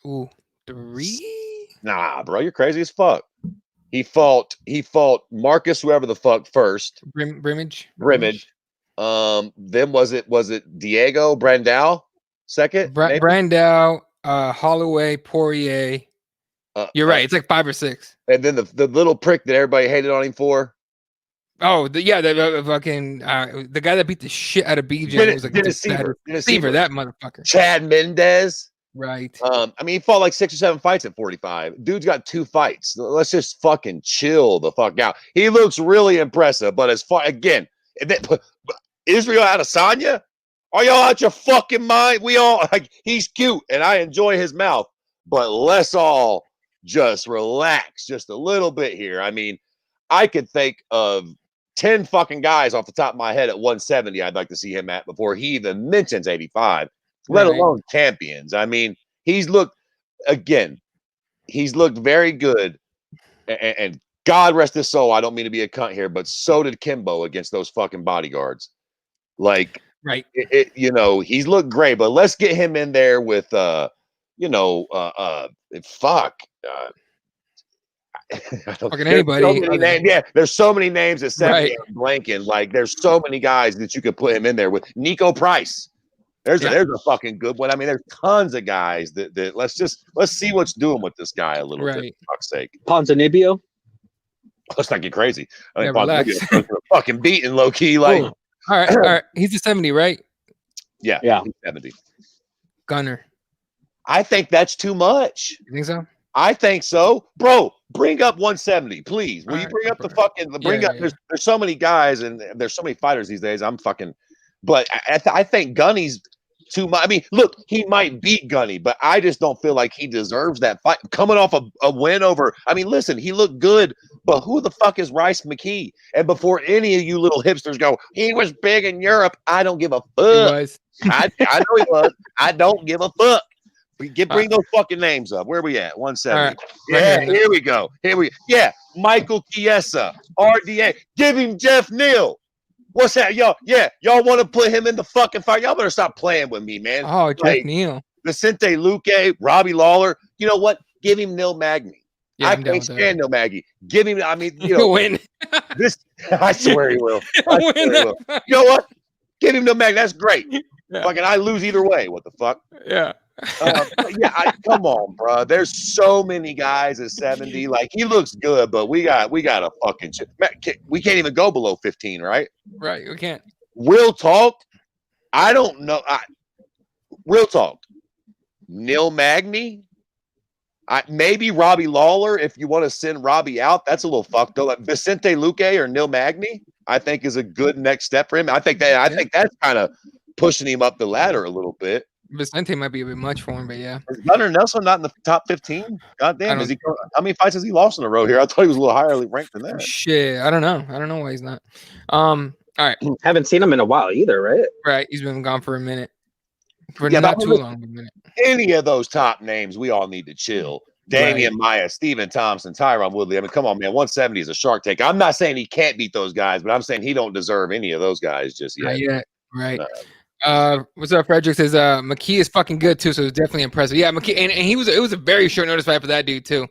Ooh, 3? Nah, bro, you're crazy as fuck. He fought Marcus, whoever the fuck, first. Brimage. Then was it Diego Brandao second? Brandao, Holloway, Poirier. You're right. It's like 5 or 6. And then the little prick that everybody hated on him for. Oh, the fucking the guy that beat the shit out of BJ was like deceiver, that motherfucker. Chad Mendes. Right. I mean, he fought like 6 or 7 fights at 45. Dude's got 2 fights. Let's just fucking chill the fuck out. He looks really impressive, but as far again, Israel Adesanya, are y'all out your fucking mind? We all like he's cute and I enjoy his mouth, but let's all just relax just a little bit here. I mean, I could think of 10 fucking guys off the top of my head at 170 I'd like to see him at before he even mentions 85, let alone champions. I mean, he's looked very good. And God rest his soul, I don't mean to be a cunt here, but so did Kimbo against those fucking bodyguards. Like, he's looked great, but let's get him in there with fucking anybody. There's so many names at 70 I'm blanking. Like, there's so many guys that you could put him in there with. Nico Price. There's a fucking good one. I mean, there's tons of guys that let's see what's doing with this guy a little bit, for fuck's sake. Ponzinibbio. Let's not get crazy. I mean, Ponzinibbio's fucking beating low key. Like, all right. He's a 70, right? Yeah. He's 70. Gunner. I think that's too much. You think so? I think so, bro. Bring up 170, please. Will you bring up There's so many guys and there's so many fighters these days. But I think Gunny's too much. I mean, look, he might beat Gunny, but I just don't feel like he deserves that fight. Coming off a win over, I mean, listen, he looked good, but who the fuck is Rice McKee? And before any of you little hipsters go, he was big in Europe. I don't give a fuck. I know he was. I don't give a fuck. Bring those fucking names up. Where are we at? 170. Here we go. Michael Chiesa, RDA. Give him Jeff Neal. What's that, y'all? Yeah, y'all want to put him in the fucking fight? Y'all better stop playing with me, man. Oh, Jeff Neal. Vicente Luque, Robbie Lawler. You know what? Give him Neil Magny. Yeah, I can't stand Neil Magny. Give him, I mean, win. I swear he will. You know what? Give him Neil Magny. That's great. Yeah. Fucking, I lose either way. What the fuck? Yeah. Come on, bro. There's so many guys at 70. Like, he looks good, but we got a fucking we can't even go below 15, right? Right, we can't. Real talk. I don't know. Real talk. Neil Magny. Maybe Robbie Lawler. If you want to send Robbie out, that's a little fucked up. Like Vicente Luque or Neil Magny, I think is a good next step for him. I think that's kind of pushing him up the ladder a little bit. Vicente might be a bit much for him, but yeah. Is Gunnar Nelson not in the top 15? God damn, how many fights has he lost in a row here? I thought he was a little higher ranked than that. Shit, I don't know. I don't know why he's not. All right. Haven't seen him in a while either, right? Right. He's been gone for a minute. Not too long. A minute. any of those top names, we all need to chill. Damian Maia, Stephen Thompson, Tyron Woodley. I mean, come on, man. 170 is a shark tank. I'm not saying he can't beat those guys, but I'm saying he don't deserve any of those guys just yet. Not yet. Right. What's up? Frederick says McKee is fucking good too, so it's definitely impressive. Yeah, McKee, and it was a very short notice fight for that dude too.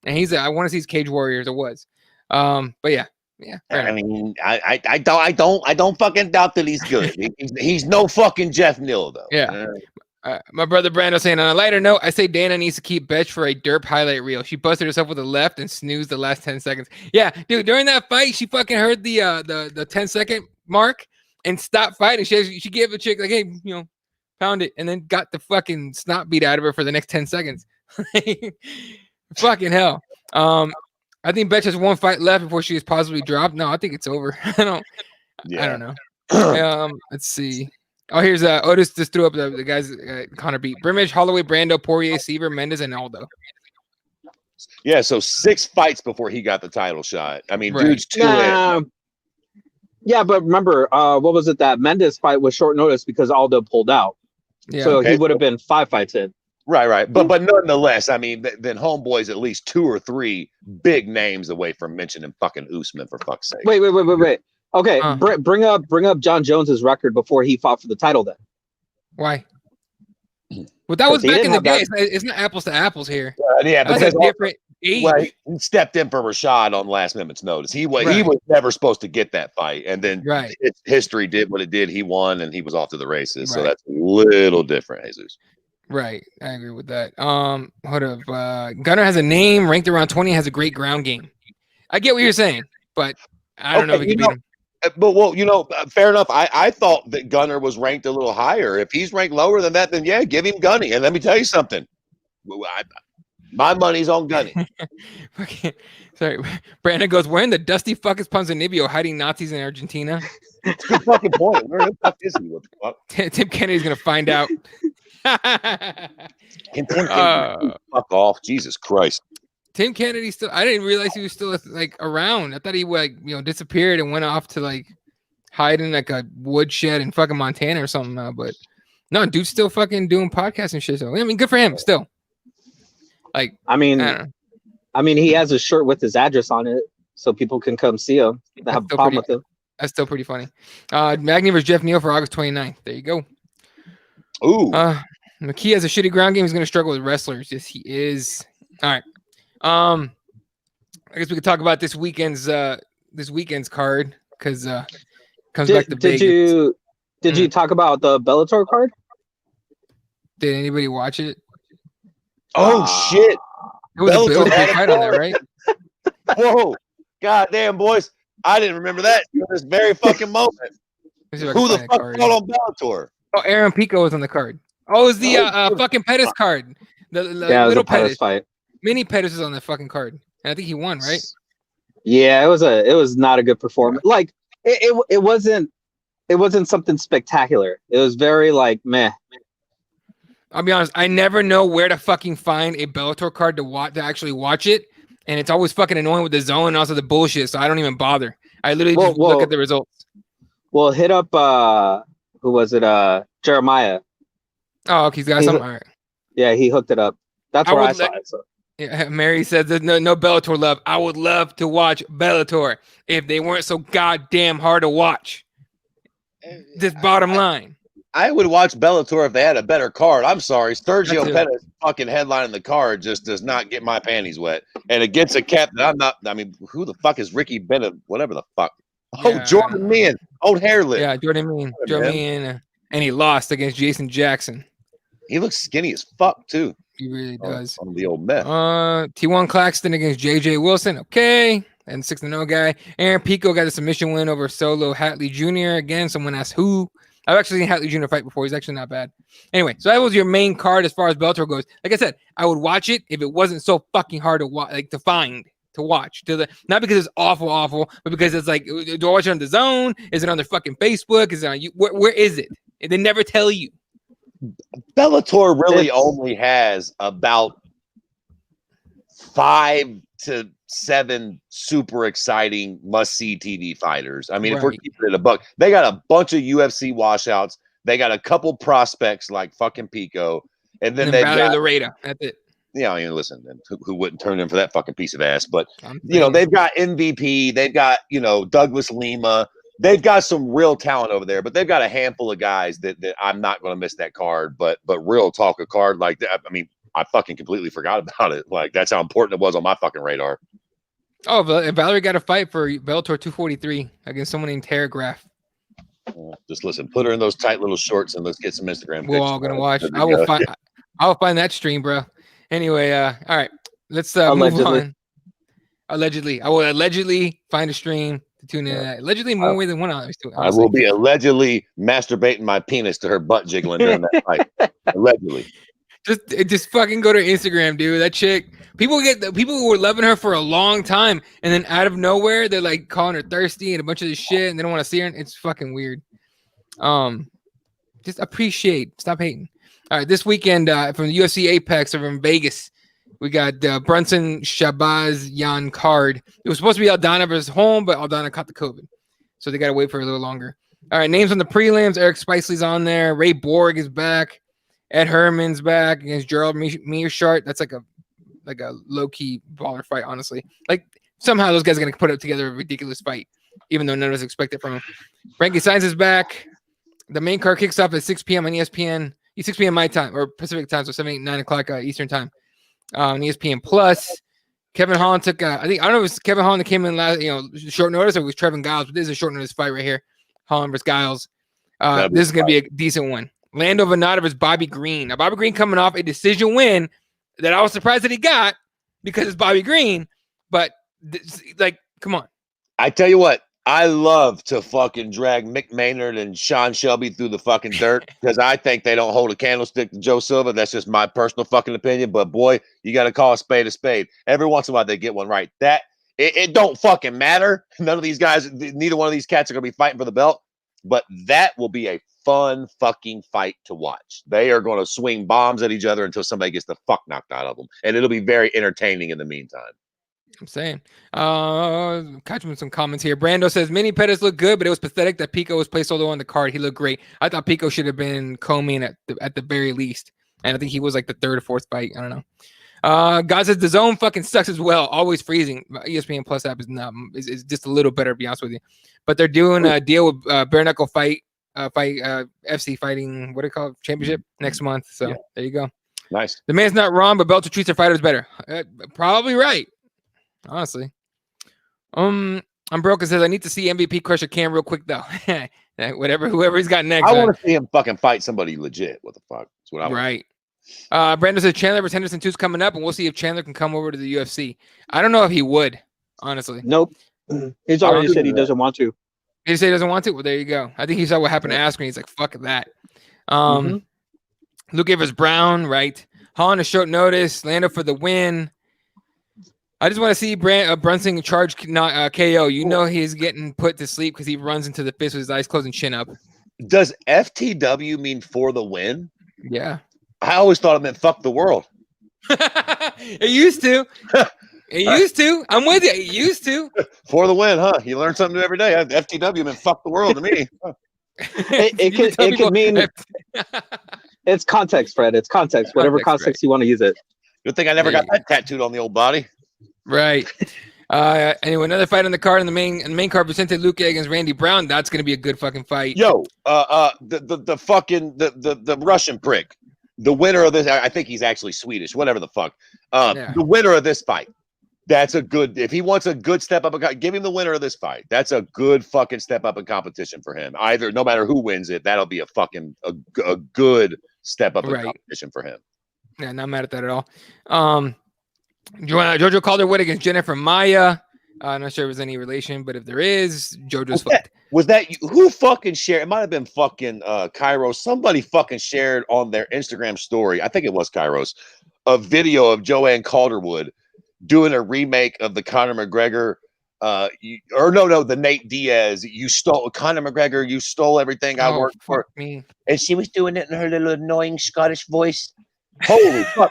And I want to see his Cage Warriors. It was. But yeah. I mean, I don't fucking doubt that he's good. He's no fucking Jeff Neal though. Yeah. My brother Brando saying, on a lighter note, I say Dana needs to keep Betch for a derp highlight reel. She busted herself with a left and snoozed the last 10 seconds. Yeah, dude, during that fight, she fucking heard the 10-second mark and stopped fighting. She gave the chick like, hey, pound it, and then got the fucking snot beat out of her for the next 10 seconds. Fucking hell. I think Betch has one fight left before she is possibly dropped. No, I think it's over. I don't know. Let's see. Oh, here's Otis just threw up the guys Connor beat. Brimage, Holloway, Brando, Poirier, Seaver, Mendes, and Aldo. Yeah, so 6 fights before he got the title shot. I mean, dude's 2 in. Yeah, but remember, what was it? That Mendes fight was short notice because Aldo pulled out. Yeah, so he would have been 5 fights in. Right. But nonetheless, I mean, then Homeboy's at least 2 or 3 big names away from mentioning fucking Usman, for fuck's sake. Wait. Okay, bring up John Jones's record before he fought for the title. Then why? Well, that was back in the day. It's not apples to apples here. Yeah, but that's different age. Well, he stepped in for Rashad on last minute's notice. He was never supposed to get that fight, and then history did what it did. He won, and he was off to the races. So that's a little different, Jesus. Right, I agree with that. Hold up. Gunnar has a name ranked around 20. Has a great ground game. I get what you're saying, but I don't know if he can beat him. But fair enough. I thought that Gunnar was ranked a little higher. If he's ranked lower than that, then yeah, give him Gunny. And let me tell you something. My money's on Gunny. Okay. Sorry. Brandon goes, where in the dusty fuck is Ponzinibbio hiding Nazis in Argentina? That's a good fucking point. Where the fuck is he? What the fuck? Tim Kennedy's gonna find out. Fuck off. Jesus Christ. Tim Kennedy still. I didn't realize he was still around. I thought he disappeared and went off to hide in a woodshed in fucking Montana or something now. But no, dude's still fucking doing podcasts and shit. So I mean, good for him. Still. I mean, he has a shirt with his address on it, so people can come see him. They have a problem with him. That's still pretty funny. Magny versus Jeff Neal for August 29th. There you go. Ooh. McKee has a shitty ground game. He's going to struggle with wrestlers. Yes, he is. All right. I guess we could talk about this weekend's card because comes back to Vegas. Did you talk about the Bellator card? Did anybody watch it? Oh shit! It was a big fight on there, right? Whoa! Goddamn, boys! I didn't remember that in this very fucking moment. Who the fuck called on Bellator? Oh, Aaron Pico was on the card. Oh, it was the fucking Pettis card. The little Pettis fight. Mini Pettis was on the fucking card, and I think he won, right? Yeah, it was not a good performance. It wasn't something spectacular. It was very meh. I'll be honest. I never know where to fucking find a Bellator card to actually watch it, and it's always fucking annoying with the zone and also the bullshit. So I don't even bother. I literally just look at the results. Well, hit up who was it? Jeremiah. Oh, okay, he's got something. All right. Yeah, he hooked it up. That's where I saw it. So. Yeah, Mary says there's no Bellator love. I would love to watch Bellator if they weren't so goddamn hard to watch. Just bottom line. I would watch Bellator if they had a better card. I'm sorry. Sergio Pettis fucking headlining the card just does not get my panties wet. And against a cat that I'm not, I mean, who the fuck is Ricky Bennett? Whatever the fuck. Oh, Jordan Meehan. Old hair lip. Yeah, Jordan Meehan. And he lost against Jason Jackson. He looks skinny as fuck, too. He really does. On the old meth. T1 Claxton against JJ Wilson. Okay. And 6-0 guy. Aaron Pico got a submission win over Solo Hatley Jr. Again, someone asked who. I've actually seen Hatley Jr. fight before. He's actually not bad. Anyway, so that was your main card as far as Bellator goes. Like I said, I would watch it if it wasn't so fucking hard to watch. Not because it's awful, but because it's do I watch it on the Zone? Is it on their fucking Facebook? Is it on you? Where is it? They never tell you. Bellator really only has about 5 to 7 super exciting must-see TV fighters. I mean, if we're keeping it a buck, they got a bunch of UFC washouts. They got a couple prospects like fucking Pico, And then Valerie Laredo. That's it. Yeah, I mean, listen, who wouldn't turn in for that fucking piece of ass? But I'm you know, saying. they've got MVP, they've got Douglas Lima, they've got some real talent over there. But they've got a handful of guys that I'm not going to miss that card. But real talk, a card like that. I mean, I fucking completely forgot about it. Like that's how important it was on my fucking radar. Oh, Valerie got a fight for Bellator 243 against someone named Terragraph. Just listen, put her in those tight little shorts and let's get some Instagram pictures. We're all gonna watch. I will find that stream, bro. Anyway, all right, let's move on. Allegedly, I will allegedly find a stream to tune in. Allegedly, more way than one hour. I will be allegedly masturbating my penis to her butt jiggling during that fight. Allegedly. Just fucking go to Instagram, dude. That chick. People who were loving her for a long time, and then out of nowhere, they're like calling her thirsty and a bunch of this shit, and they don't want to see her. And it's fucking weird. Just appreciate. Stop hating. All right, this weekend from the UFC Apex over in Vegas, we got Brunson Shabazzian card. It was supposed to be Aldana versus Holm, but Aldana caught the COVID, so they got to wait for a little longer. All right, names on the prelims. Eric Spicely's on there. Ray Borg is back. Ed Herman's back against Gerald Mearshart. That's like a low-key baller fight, honestly. Like, somehow those guys are going to put up together a ridiculous fight, even though none of us expect it from them. Frankie Saenz is back. The main card kicks off at 6 p.m. on ESPN. 6 p.m. my time, or Pacific time, so 7, 8, 9 o'clock Eastern time on ESPN+. Kevin Holland took, I don't know if it was Kevin Holland that came in last, short notice, or it was Trevin Giles, but this is a short notice fight right here. Holland versus Giles. This is going to be a decent one. Lando Venata versus Bobby Green. Now, Bobby Green coming off a decision win that I was surprised that he got because it's Bobby Green. But, come on. I tell you what, I love to fucking drag Mick Maynard and Sean Shelby through the fucking dirt because I think they don't hold a candlestick to Joe Silva. That's just my personal fucking opinion. But, boy, you got to call a spade a spade. Every once in a while, they get one right. It don't fucking matter. None of these guys, neither one of these cats are going to be fighting for the belt. But that will be a fun fucking fight to watch. They are going to swing bombs at each other until somebody gets the fuck knocked out of them. And it'll be very entertaining in the meantime. I'm saying. Catch me some comments here. Brando says, Mini Pettis looked good, but it was pathetic that Pico was placed solo on the card. He looked great. I thought Pico should have been co-main at the very least. And I think he was like the third or fourth fight. I don't know. God says, the zone fucking sucks as well. Always freezing. ESPN Plus app is just a little better, to be honest with you. But they're doing a deal with Bare Knuckle Fight FC Fighting, what do you call it, Championship next month. So There you go. Nice. The man's not wrong, but Bellator treats their fighters better. Probably right. Honestly. I'm broke and says, I need to see MVP crush a Cam real quick though. Whoever he's got next. I want to see him fucking fight somebody legit. What the fuck? That's what I want. Right. Brandon says Chandler versus Henderson 2 is coming up, and we'll see if Chandler can come over to the UFC. I don't know if he would, honestly. Nope. He's already said he doesn't want to. He said he doesn't want to? Well, there you go. I think he saw what happened to Askren. He's like, fuck that. Luke Evers Brown, right? Holland a short notice. Lando for the win. I just want to see Brunson charge KO. You know he's getting put to sleep because he runs into the fist with his eyes closed and chin up. Does FTW mean for the win? Yeah. I always thought it meant fuck the world. It used to. It used to. I'm with you. It used to. For the win, huh? You learn something new every day. FTW meant fuck the world to me. It could mean it's context, Fred. It's context. Whatever context you want to use it. Good thing I never got that tattooed on the old body. Right. Anyway, another fight on the card in the main card, Vicente Luque against Randy Brown. That's gonna be a good fucking fight. Yo, the fucking the Russian prick. The winner of this, I think he's actually Swedish, whatever the fuck. The winner of this fight. That's a good, if he wants a good step up, give him the winner of this fight. That's a good fucking step up in competition for him. Either, no matter who wins it, that'll be a good step up in competition for him. Yeah, not mad at that at all. Jojo Calderwood against Jennifer Maya. I'm not sure if there's any relation, but if there is, Jojo's fucked. Was that who fucking shared? It might have been fucking Kairos. Somebody fucking shared on their Instagram story. I think it was Kairos, a video of Joanne Calderwood doing a remake of the Conor McGregor, the Nate Diaz. You stole Conor McGregor. You stole everything I worked for. Me. And she was doing it in her little annoying Scottish voice. Holy fuck.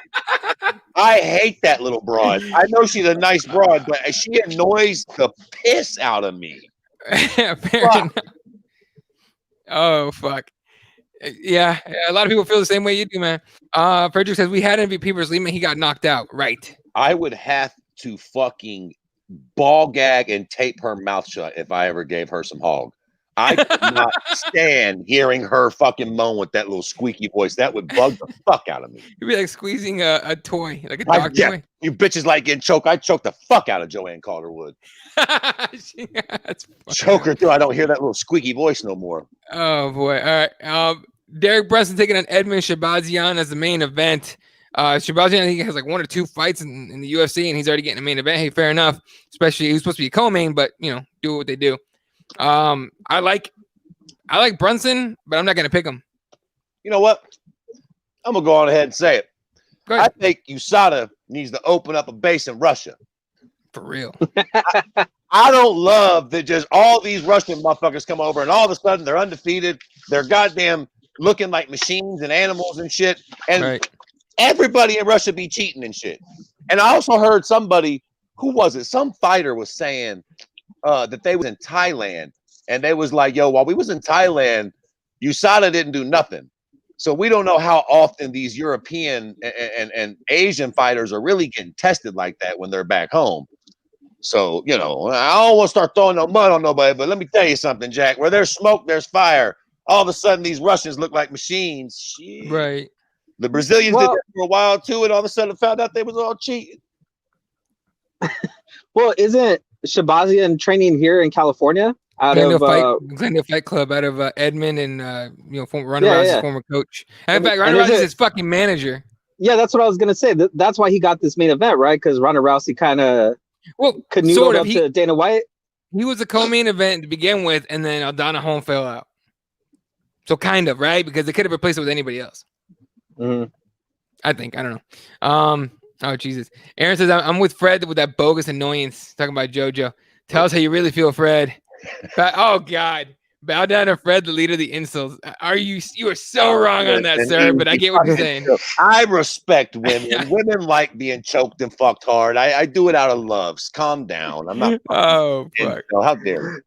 I hate that little broad. I know she's a nice broad, but she annoys the piss out of me. Fair enough. Oh, fuck. Yeah, a lot of people feel the same way you do, man. Frederick says we had MVP versus Lehman. He got knocked out. Right. I would have to fucking ball gag and tape her mouth shut if I ever gave her some hog. I could not stand hearing her fucking moan with that little squeaky voice. That would bug the fuck out of me. You'd be like squeezing a toy, like a dog toy. You bitches like getting choked. I choke the fuck out of Joanne Calderwood. Choke her through. I don't hear that little squeaky voice no more. Oh boy. All right. Derek Preston taking on Edmond Shabazzian as the main event. Shabazzian, I think, has like 1 or 2 fights in the UFC, and he's already getting a main event. Hey, fair enough. Especially he's supposed to be a co-main, but do what they do. I like Brunson, but I'm not gonna pick him. You know what? I'm gonna go on ahead and say it. I think USADA needs to open up a base in Russia. For real. I don't love that just all these Russian motherfuckers come over and all of a sudden they're undefeated. They're goddamn looking like machines and animals and shit. And everybody in Russia be cheating and shit. And I also heard somebody, who was it? Some fighter was saying that they was in Thailand, and they was like, yo, while we was in Thailand, USADA didn't do nothing. So we don't know how often these European and Asian fighters are really getting tested like that when they're back home. So, I don't want to start throwing no mud on nobody, but let me tell you something, Jack. Where there's smoke, there's fire. All of a sudden, these Russians look like machines. Shit. Right. The Brazilians did that for a while, too, and all of a sudden found out they was all cheating. Well, isn't Shabazzian training here in California? Glendale Fight Club out of Edmond and Ronda Rousey's former coach. And in fact, Ronda Rousey's his fucking manager. Yeah, that's what I was gonna say. That's why he got this main event, right? Because Ronda Rousey kind of canoodled up to Dana White. He was a co-main event to begin with, and then Aldana Home fell out. So kind of, right? Because they could have replaced it with anybody else. Mm-hmm. I think. I don't know. Oh, Jesus. Aaron says, I'm with Fred with that bogus annoyance. Talking about JoJo. Tell us how you really feel, Fred. Oh, God. Bow down to Fred, the leader of the insults. You are so wrong on that, sir, but I get what you're saying. I respect women. Women like being choked and fucked hard. I do it out of love. Calm down. I'm not. Oh, fuck. How dare you?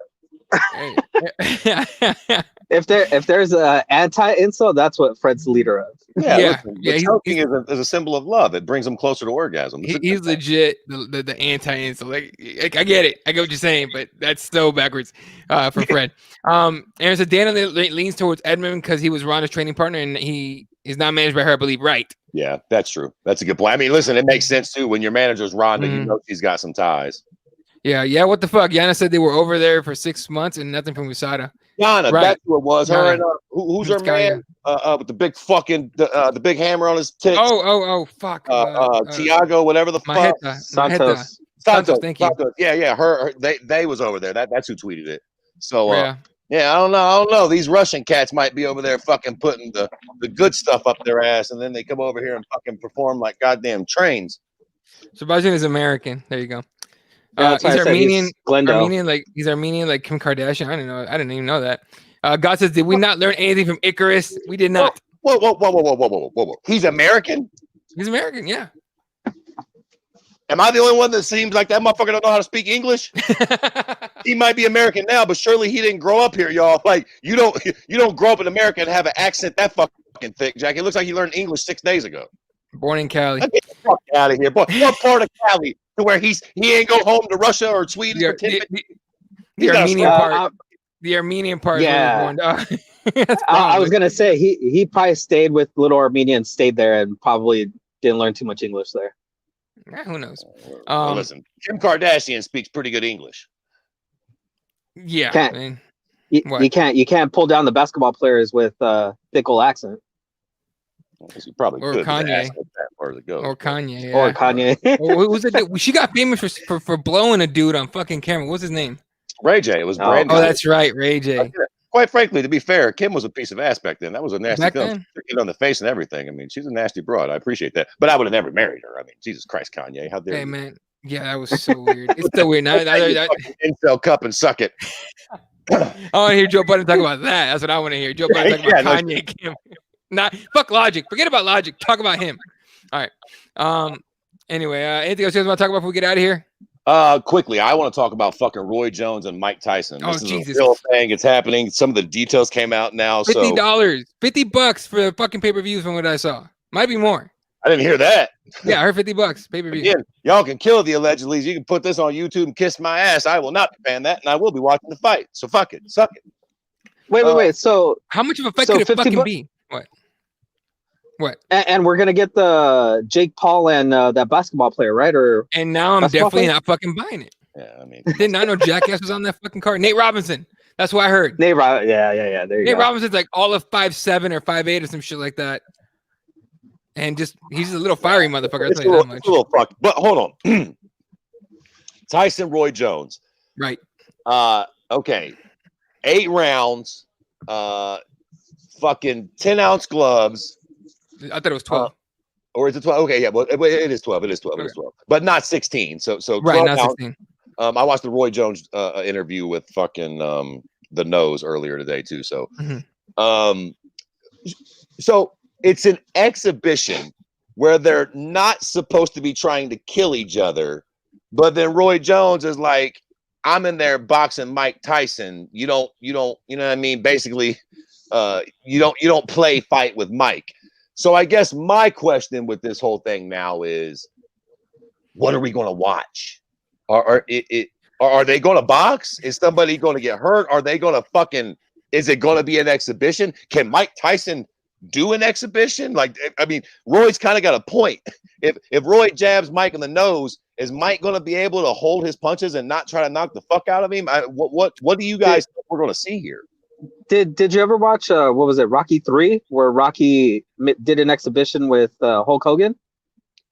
If there's an anti-insult, that's what Fred's the leader of. Yeah. Choking is a symbol of love. It brings them closer to orgasm. He's legit the anti-insult. Like I get it. I get what you're saying, but that's so backwards for Fred. Aaron said Dana leans towards Edmond because he was Ronda's training partner, and he is not managed by her, I believe. Right. Yeah, that's true. That's a good point. I mean, listen, it makes sense too. When your manager's Ronda, you know she's got some ties. Yeah. What the fuck? Yana said they were over there for 6 months and nothing from USADA. Yana, right. That's who it was. Her and who's her man? With the big fucking the big hammer on his tits. Oh, fuck. Tiago, whatever the fuck. Santos. Thank you. Yeah. Her they was over there. That's who tweeted it. So I don't know. These Russian cats might be over there fucking putting the good stuff up their ass, and then they come over here and fucking perform like goddamn trains. Shabazzian is American. There you go. He's Armenian. He's Armenian, like Kim Kardashian. I didn't even know that. God says, did we not learn anything from Icarus? We did not. Whoa. He's American? He's American, yeah. Am I the only one that seems like that motherfucker don't know how to speak English? He might be American now, but surely he didn't grow up here, y'all. Like you don't grow up in America and have an accent that fucking thick, Jack. It looks like he learned English 6 days ago. Born in Cali. Get the fuck out of here, boy. What part of Cali to where he ain't go home to Russia or Sweden? The Armenian part. The Armenian part. Yeah. I was gonna say he probably stayed with Little Armenia and stayed there and probably didn't learn too much English there. Who knows? Listen, Kim Kardashian speaks pretty good English. Yeah, you can't pull down the basketball players with thick old accent. You probably or could. Kanye. Or Kanye. Yeah. Or Kanye. She got famous for blowing a dude on fucking camera. What's his name? Ray J. It was Brandon. Oh, that's right, Ray J. Quite frankly, to be fair, Kim was a piece of ass back then. That was a nasty film. On the face and everything. I mean, she's a nasty broad. I appreciate that. But I would have never married her. I mean, Jesus Christ, Kanye. How dare you? Hey, man. Yeah, that was so weird. It's so weird. Incel cup and suck it. I want to hear Joe Budden talk about that. That's what I want to hear. Joe Budden talk about Kanye. Kim. Fuck Logic. Forget about Logic. Talk about him. All right. Anyway, anything else you guys want to talk about before we get out of here? Quickly, I want to talk about fucking Roy Jones and Mike Tyson. This is Jesus. a real thing. It's happening. Some of the details came out now. $50, So $50 for the fucking pay-per-views from what I saw. Might be more. I didn't hear that. Yeah, I heard $50 pay-per-view. Again, y'all can kill the allegedly. You can put this on YouTube and kiss my ass. I will not be paying that, and I will be watching the fight. So fuck it, suck it. Wait. So how much of a fight could it fucking be? What? And we're gonna get the Jake Paul and that basketball player, right? And now I'm definitely not fucking buying it. Yeah, I mean, did not know Jackass was on that fucking card. Nate Robinson. That's what I heard. Yeah. There you Nate go. Robinson's like all of 5'7" or 5'8" or some shit like that. And he's a little fiery motherfucker. I'll tell you that much. It's a little fuck. But hold on. Tyson Roy Jones. Right. Okay. 8 rounds. Fucking 10-ounce gloves. I thought it was 12. Or is it 12? Okay, yeah, well, it is 12. It is 12. It is 12. But not 16. So right, not 16. I watched the Roy Jones interview with fucking the Nose earlier today too. So, so it's an exhibition where they're not supposed to be trying to kill each other, but then Roy Jones is like, "I'm in there boxing Mike Tyson. You know what I mean? Basically, you don't play fight with Mike." So I guess my question with this whole thing now is, what are we going to watch? Are they going to box? Is somebody going to get hurt? Are they going to is it going to be an exhibition? Can Mike Tyson do an exhibition? Like, I mean, Roy's kind of got a point. If Roy jabs Mike in the nose, is Mike going to be able to hold his punches and not try to knock the fuck out of him? What do you guys think we're going to see here? Did you ever watch what was it, Rocky 3, where Rocky did an exhibition with Hulk Hogan?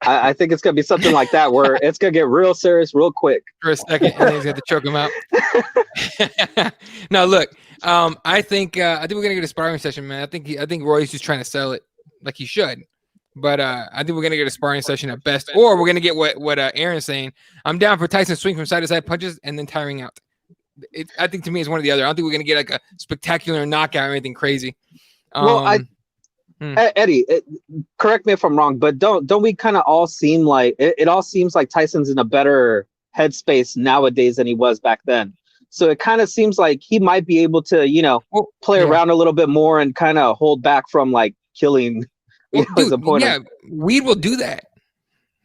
I think it's gonna be something like that, where it's gonna get real serious real quick for a second, and then he's got to choke him out. No, look, I think we're gonna get a sparring session, man. I think Roy's just trying to sell it like he should, but I think we're gonna get a sparring session at best, or we're gonna get what Aaron's saying. I'm down for Tyson swing from side to side punches and then tiring out. I think to me it's one or the other. I don't think we're gonna get like a spectacular knockout or anything crazy. Eddie, correct me if I'm wrong, but don't we kind of all seem like it all seems like Tyson's in a better headspace nowadays than he was back then. So it kind of seems like he might be able to, play around a little bit more and kind of hold back from like killing his opponent. Yeah, weed will do that.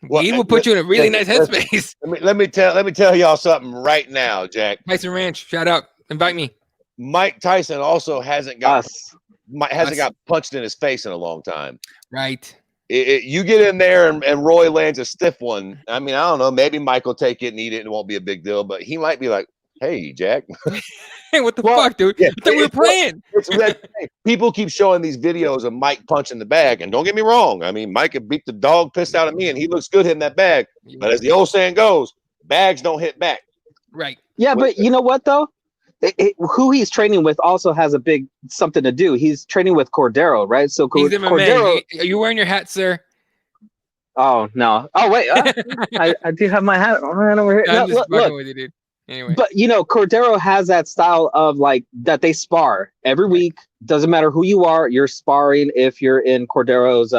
Weed will put you in a really nice headspace. Let me tell y'all something right now, Jack. Tyson Ranch, shout out, invite me. Mike Tyson also hasn't got punched in his face in a long time. Right. You get in there and Roy lands a stiff one. I mean, I don't know. Maybe Mike will take it and eat it and it won't be a big deal. But he might be like, "Hey, Jack." Hey, what the fuck, dude? Yeah, I thought we were playing. People keep showing these videos of Mike punching the bag. And don't get me wrong. I mean, Mike could beat the dog piss out of me and he looks good hitting that bag. But as the old saying goes, bags don't hit back. Right. Yeah, but you know what, though? Who he's training with also has a big something to do. He's training with Cordero, right? So Cordero, are you wearing your hat, sir? Oh no! Oh wait, I do have my hat on over here. I'm just fucking with you, dude. Anyway, but Cordero has that style of like that they spar every week. Doesn't matter who you are, you're sparring if you're in Cordero's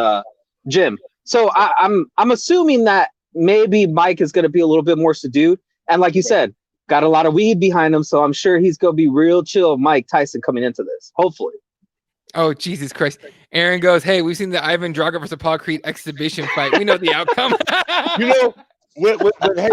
gym. So I'm assuming that maybe Mike is going to be a little bit more subdued, and like you said, got a lot of weed behind him, so I'm sure he's going to be real chill. Mike Tyson coming into this, hopefully. Oh, Jesus Christ. Aaron goes, "Hey, we've seen the Ivan Drago versus Paul Creed exhibition fight. We know the outcome." When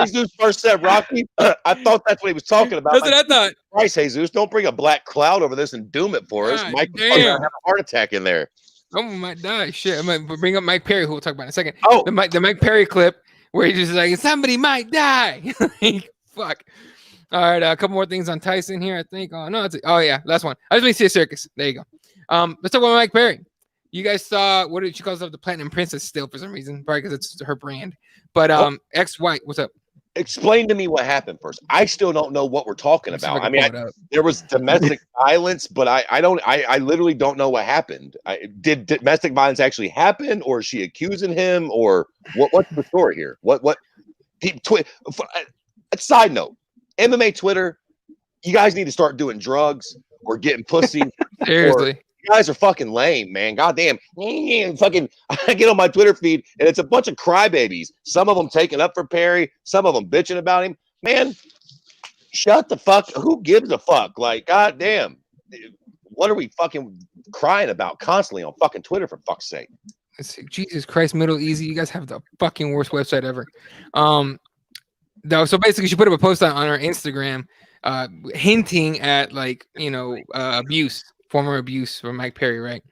Jesus first said Rocky, I thought that's what he was talking about. That's what I thought. Christ, Jesus, don't bring a black cloud over this and doom it for us. Mike will have a heart attack in there. Oh, we might die. Shit. I might bring up Mike Perry, who we'll talk about in a second. Oh, the Mike Perry clip where he's just like, somebody might die. Fuck. All right, a couple more things on Tyson here, I think. Oh, no, last one. I just want to see a circus. There you go. Let's talk about Mike Perry. You guys saw, what did she call herself? The Platinum Princess still for some reason, probably because it's her brand. But ex-white, what's up? Explain to me what happened first. I still don't know what we're talking about. I mean, there was domestic violence, but I literally don't know what happened. Did domestic violence actually happen, or is she accusing him, or what's the story here? Side note, MMA Twitter, you guys need to start doing drugs or getting pussy. Seriously. guys are fucking lame, man. Goddamn. Fucking, I get on my Twitter feed and it's a bunch of crybabies. Some of them taking up for Perry, some of them bitching about him. Man, shut the fuck. Who gives a fuck? Like, goddamn. What are we fucking crying about constantly on fucking Twitter, for fuck's sake? Jesus Christ, Middle Easy. You guys have the fucking worst website ever. So basically, she put up a post on her Instagram, hinting at abuse, former abuse from Mike Perry, right?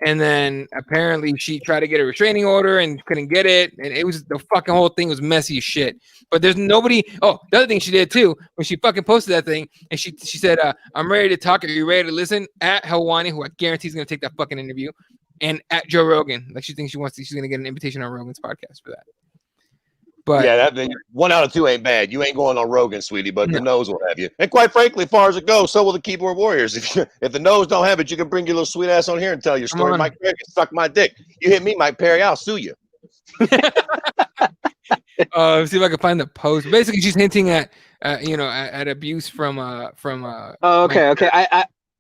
And then apparently she tried to get a restraining order and couldn't get it, and it was the fucking whole thing was messy as shit. But there's nobody. Oh, the other thing she did too, when she fucking posted that thing, and she said, "I'm ready to talk. Are you ready to listen?" At Helwani, who I guarantee is gonna take that fucking interview, and at Joe Rogan, like she thinks she's gonna get an invitation on Rogan's podcast for that. But yeah, that 1 out of 2 ain't bad. You ain't going on Rogan, sweetie, but the nose will have you. And quite frankly, as far as it goes, so will the keyboard warriors. If the nose don't have it, you can bring your little sweet ass on here and tell your story. Mike Perry can suck my dick. You hit me, Mike Perry, I'll sue you. See if I can find the post. Basically, she's hinting at at abuse from Oh, okay.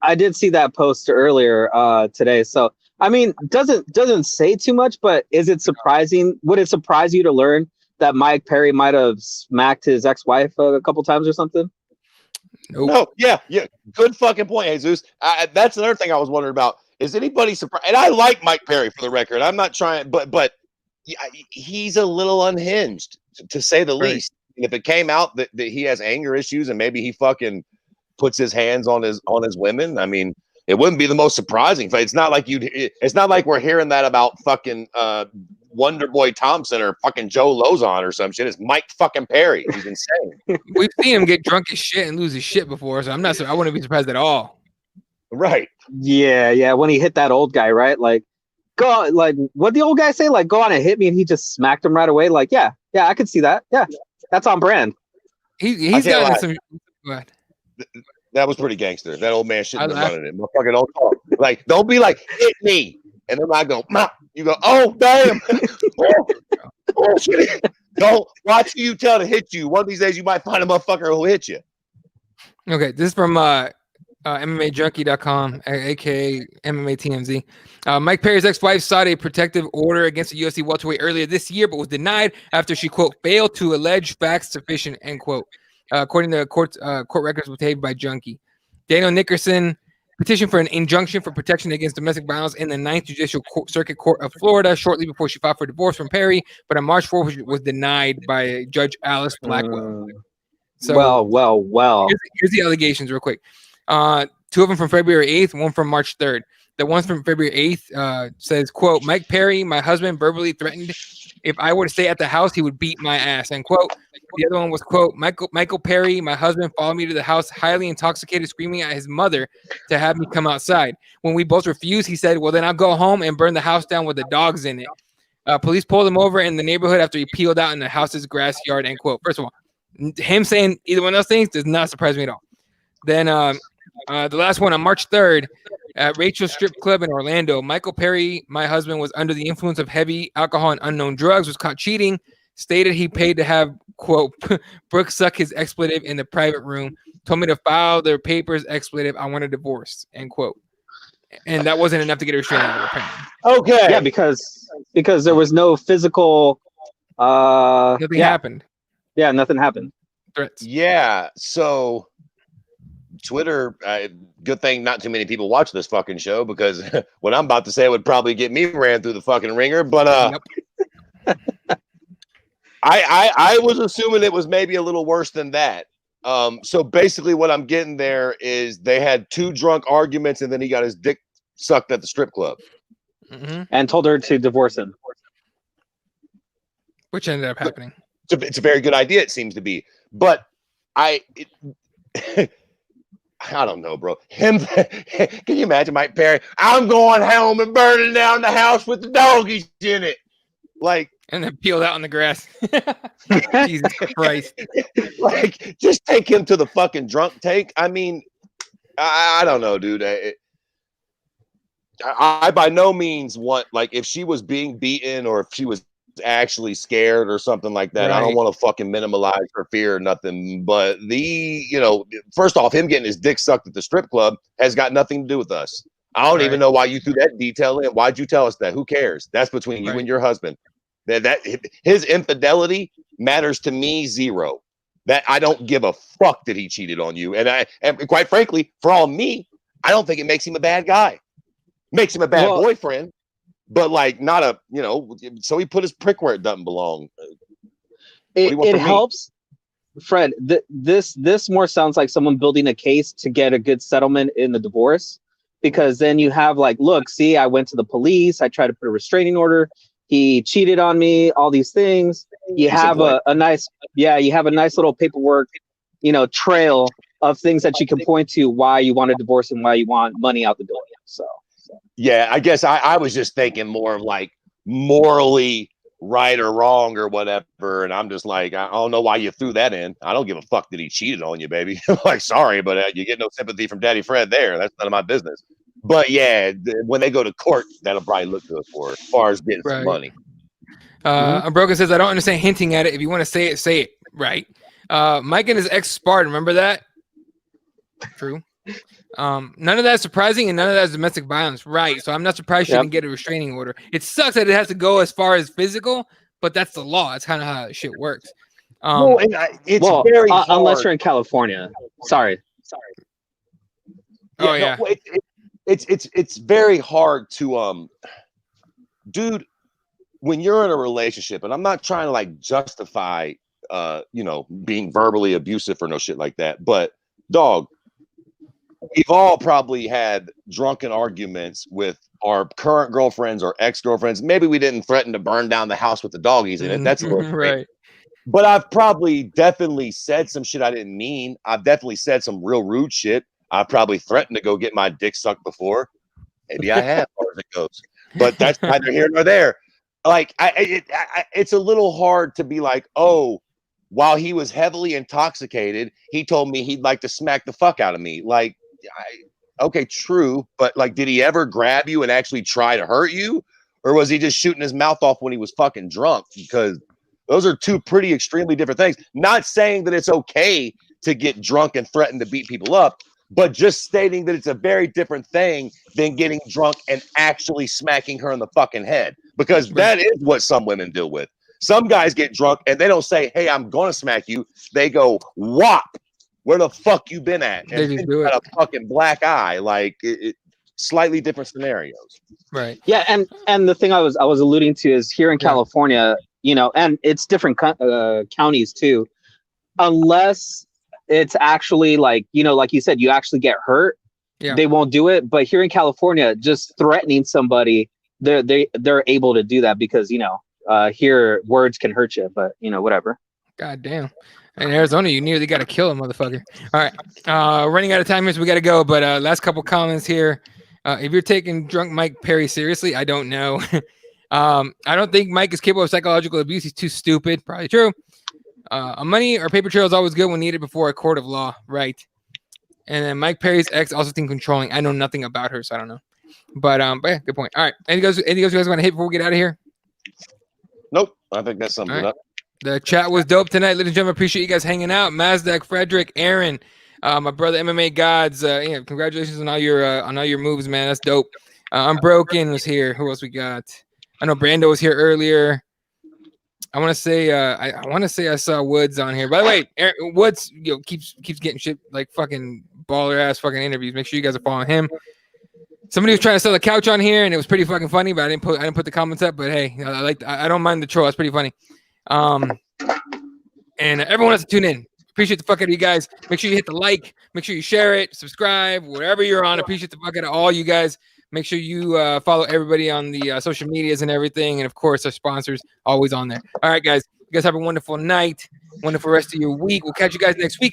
I did see that post earlier today. So I mean, doesn't say too much, but is it surprising? Would it surprise you to learn that Mike Perry might have smacked his ex-wife a couple times or something? Nope. No, yeah. Good fucking point, Jesus. That's another thing I was wondering about. Is anybody surprised? And I like Mike Perry, for the record. I'm not trying, but he's a little unhinged, to say the least. And if it came out that he has anger issues and maybe he fucking puts his hands on his women, I mean, it wouldn't be the most surprising. It's not like it's not like we're hearing that about fucking Wonder Boy Thompson or fucking Joe Lozon or some shit. It's Mike fucking Perry. He's insane. We've seen him get drunk as shit and lose his shit before, so I wouldn't be surprised at all. Right. Yeah. When he hit that old guy, right? Like, go on, like what the old guy say? Like, go on and hit me, and he just smacked him right away. Like, yeah, I could see that. Yeah, that's on brand. He's got some. Go ahead. That was pretty gangster. That old man shouldn't have done it. Motherfucker, don't talk. Like, don't be like, hit me. And then I go, Ma. You go, oh, damn. oh, shit. Don't watch who you tell to hit you. One of these days, you might find a motherfucker who'll hit you. Okay, this is from MMAJunkie.com, aka MMA TMZ. Mike Perry's ex-wife sought a protective order against a UFC welterweight earlier this year, but was denied after she, quote, failed to allege facts sufficient, end quote. According to court records obtained by Junkie. Daniel Nickerson petitioned for an injunction for protection against domestic violence in the 9th Judicial Circuit Court of Florida shortly before she filed for divorce from Perry, but on March 4th was denied by Judge Alice Blackwell. So, well. Here's the allegations real quick. 2 of them from February 8th, one from March 3rd. The one from February 8th says, quote, Mike Perry, my husband, verbally threatened if I were to stay at the house, he would beat my ass, end quote. The other one was, quote, Michael Perry, my husband, followed me to the house, highly intoxicated, screaming at his mother to have me come outside. When we both refused, he said, well, then I'll go home and burn the house down with the dogs in it. Police pulled him over in the neighborhood after he peeled out in the house's grass yard, end quote. First of all, him saying either one of those things does not surprise me at all. Then the last one on March 3rd, at Rachel's Strip Club in Orlando, Michael Perry, my husband, was under the influence of heavy alcohol and unknown drugs, was caught cheating, stated he paid to have, quote, Brooke suck his expletive in the private room, told me to file their papers, expletive, I want a divorce, end quote. And that wasn't enough to get her restraining order, apparently. Okay. Yeah, because there was no physical nothing happened. Yeah, nothing happened. Threats. Yeah, so Twitter, good thing not too many people watch this fucking show, because what I'm about to say would probably get me ran through the fucking ringer. But I was assuming it was maybe a little worse than that. So basically what I'm getting there is they had 2 drunk arguments and then he got his dick sucked at the strip club. Mm-hmm. And told her to divorce him. Which ended up happening. It's a very good idea, it seems to be. But I don't know, bro. Can you imagine Mike Perry? I'm going home and burning down the house with the doggies in it. Like, and then peeled out on the grass. Jesus Christ. Like, just take him to the fucking drunk tank. I mean, I don't know, dude. I by no means want, like, if she was being beaten or if she was actually scared or something like that, right. I don't want to fucking minimize her fear or nothing. But first off, him getting his dick sucked at the strip club has got nothing to do with us. I don't Right. even know why you threw that detail in. Why'd you tell us that? Who cares? That's between you Right. and your husband. That his infidelity matters to me zero. That I don't give a fuck that he cheated on you. And quite frankly, for all me, I don't think it makes him a bad guy. Makes him a bad Well- boyfriend, but like not a, so he put his prick where it doesn't belong. It helps, Fred. This more sounds like someone building a case to get a good settlement in the divorce, because then you have like, look, see, I went to the police, I tried to put a restraining order, he cheated on me, all these things. You have a nice, you have a nice little paperwork, trail of things that you can point to why you want a divorce and why you want money out the door. So yeah, I guess I was just thinking more of like morally right or wrong or whatever, and I'm just like, I don't know why you threw that in. I don't give a fuck that he cheated on you, baby. Like, sorry, but you get no sympathy from Daddy Fred there. That's none of my business. But yeah, when they go to court, that'll probably look good for her as far as getting some money. Unbroken says, I don't understand hinting at it. If you want to say it, say it. Right. Mike and his ex sparred. Remember that? True. None of that is surprising, and none of that is domestic violence. Right. So I'm not surprised she didn't get a restraining order. It sucks that it has to go as far as physical, but that's the law. It's kind of how shit works. It's very hard. Unless you're in California. Sorry. Oh yeah. No, it's very hard to dude, when you're in a relationship, and I'm not trying to like justify being verbally abusive or no shit like that, but dog, we've all probably had drunken arguments with our current girlfriends or ex-girlfriends. Maybe we didn't threaten to burn down the house with the doggies in it. That's a little right. But I've probably definitely said some shit I didn't mean. I've definitely said some real rude shit. I probably threatened to go get my dick sucked before. Maybe I have, as far as it goes. But that's neither here nor there. Like, it's a little hard to be like, oh, while he was heavily intoxicated, he told me he'd like to smack the fuck out of me. Like, okay, true. But like, did he ever grab you and actually try to hurt you? Or was he just shooting his mouth off when he was fucking drunk? Because those are two pretty extremely different things. Not saying that it's okay to get drunk and threaten to beat people up, but just stating that it's a very different thing than getting drunk and actually smacking her in the fucking head. Because that is what some women deal with. Some guys get drunk and they don't say, hey, I'm going to smack you. They go, whop, where the fuck you been at? And They just do got it. a fucking black eye. Like, it slightly different scenarios. Right. Yeah, and the thing I was alluding to is here in California, and it's different counties too. Unless it's actually like, like you said, you actually get hurt, they won't do it. But here in California, just threatening somebody, they're able to do that because here words can hurt you, but whatever. God damn. In Arizona, you nearly got to kill a motherfucker. All right. Running out of time here, so we got to go. But last couple comments here. If you're taking drunk Mike Perry seriously, I don't know. I don't think Mike is capable of psychological abuse. He's too stupid. Probably true. A money or paper trail is always good when needed before a court of law. Right. And then Mike Perry's ex also seemed controlling. I know nothing about her, so I don't know. But yeah, good point. All right. Anything else you guys want to hit before we get out of here? Nope. I think that sums it up. The chat was dope tonight, ladies and gentlemen. Appreciate you guys hanging out. Mazdak, Frederick, Aaron, my brother MMA Gods. Congratulations on all your moves, man. That's dope. Unbroken was here. Who else we got? I know Brando was here earlier. I want to say I saw Woods on here. By the way, Woods keeps getting shit like fucking baller ass fucking interviews. Make sure you guys are following him. Somebody was trying to sell a couch on here, and it was pretty fucking funny. But I didn't put the comments up. But hey, I don't mind the troll. It's pretty funny. And everyone has to tune in. Appreciate the fuck out of you guys. Make sure you hit the like. Make sure you share it. Subscribe. Wherever you're on. Appreciate the fuck out of all you guys. Make sure you follow everybody on the social medias and everything. And of course, our sponsors always on there. All right, guys. You guys have a wonderful night. Wonderful rest of your week. We'll catch you guys next week.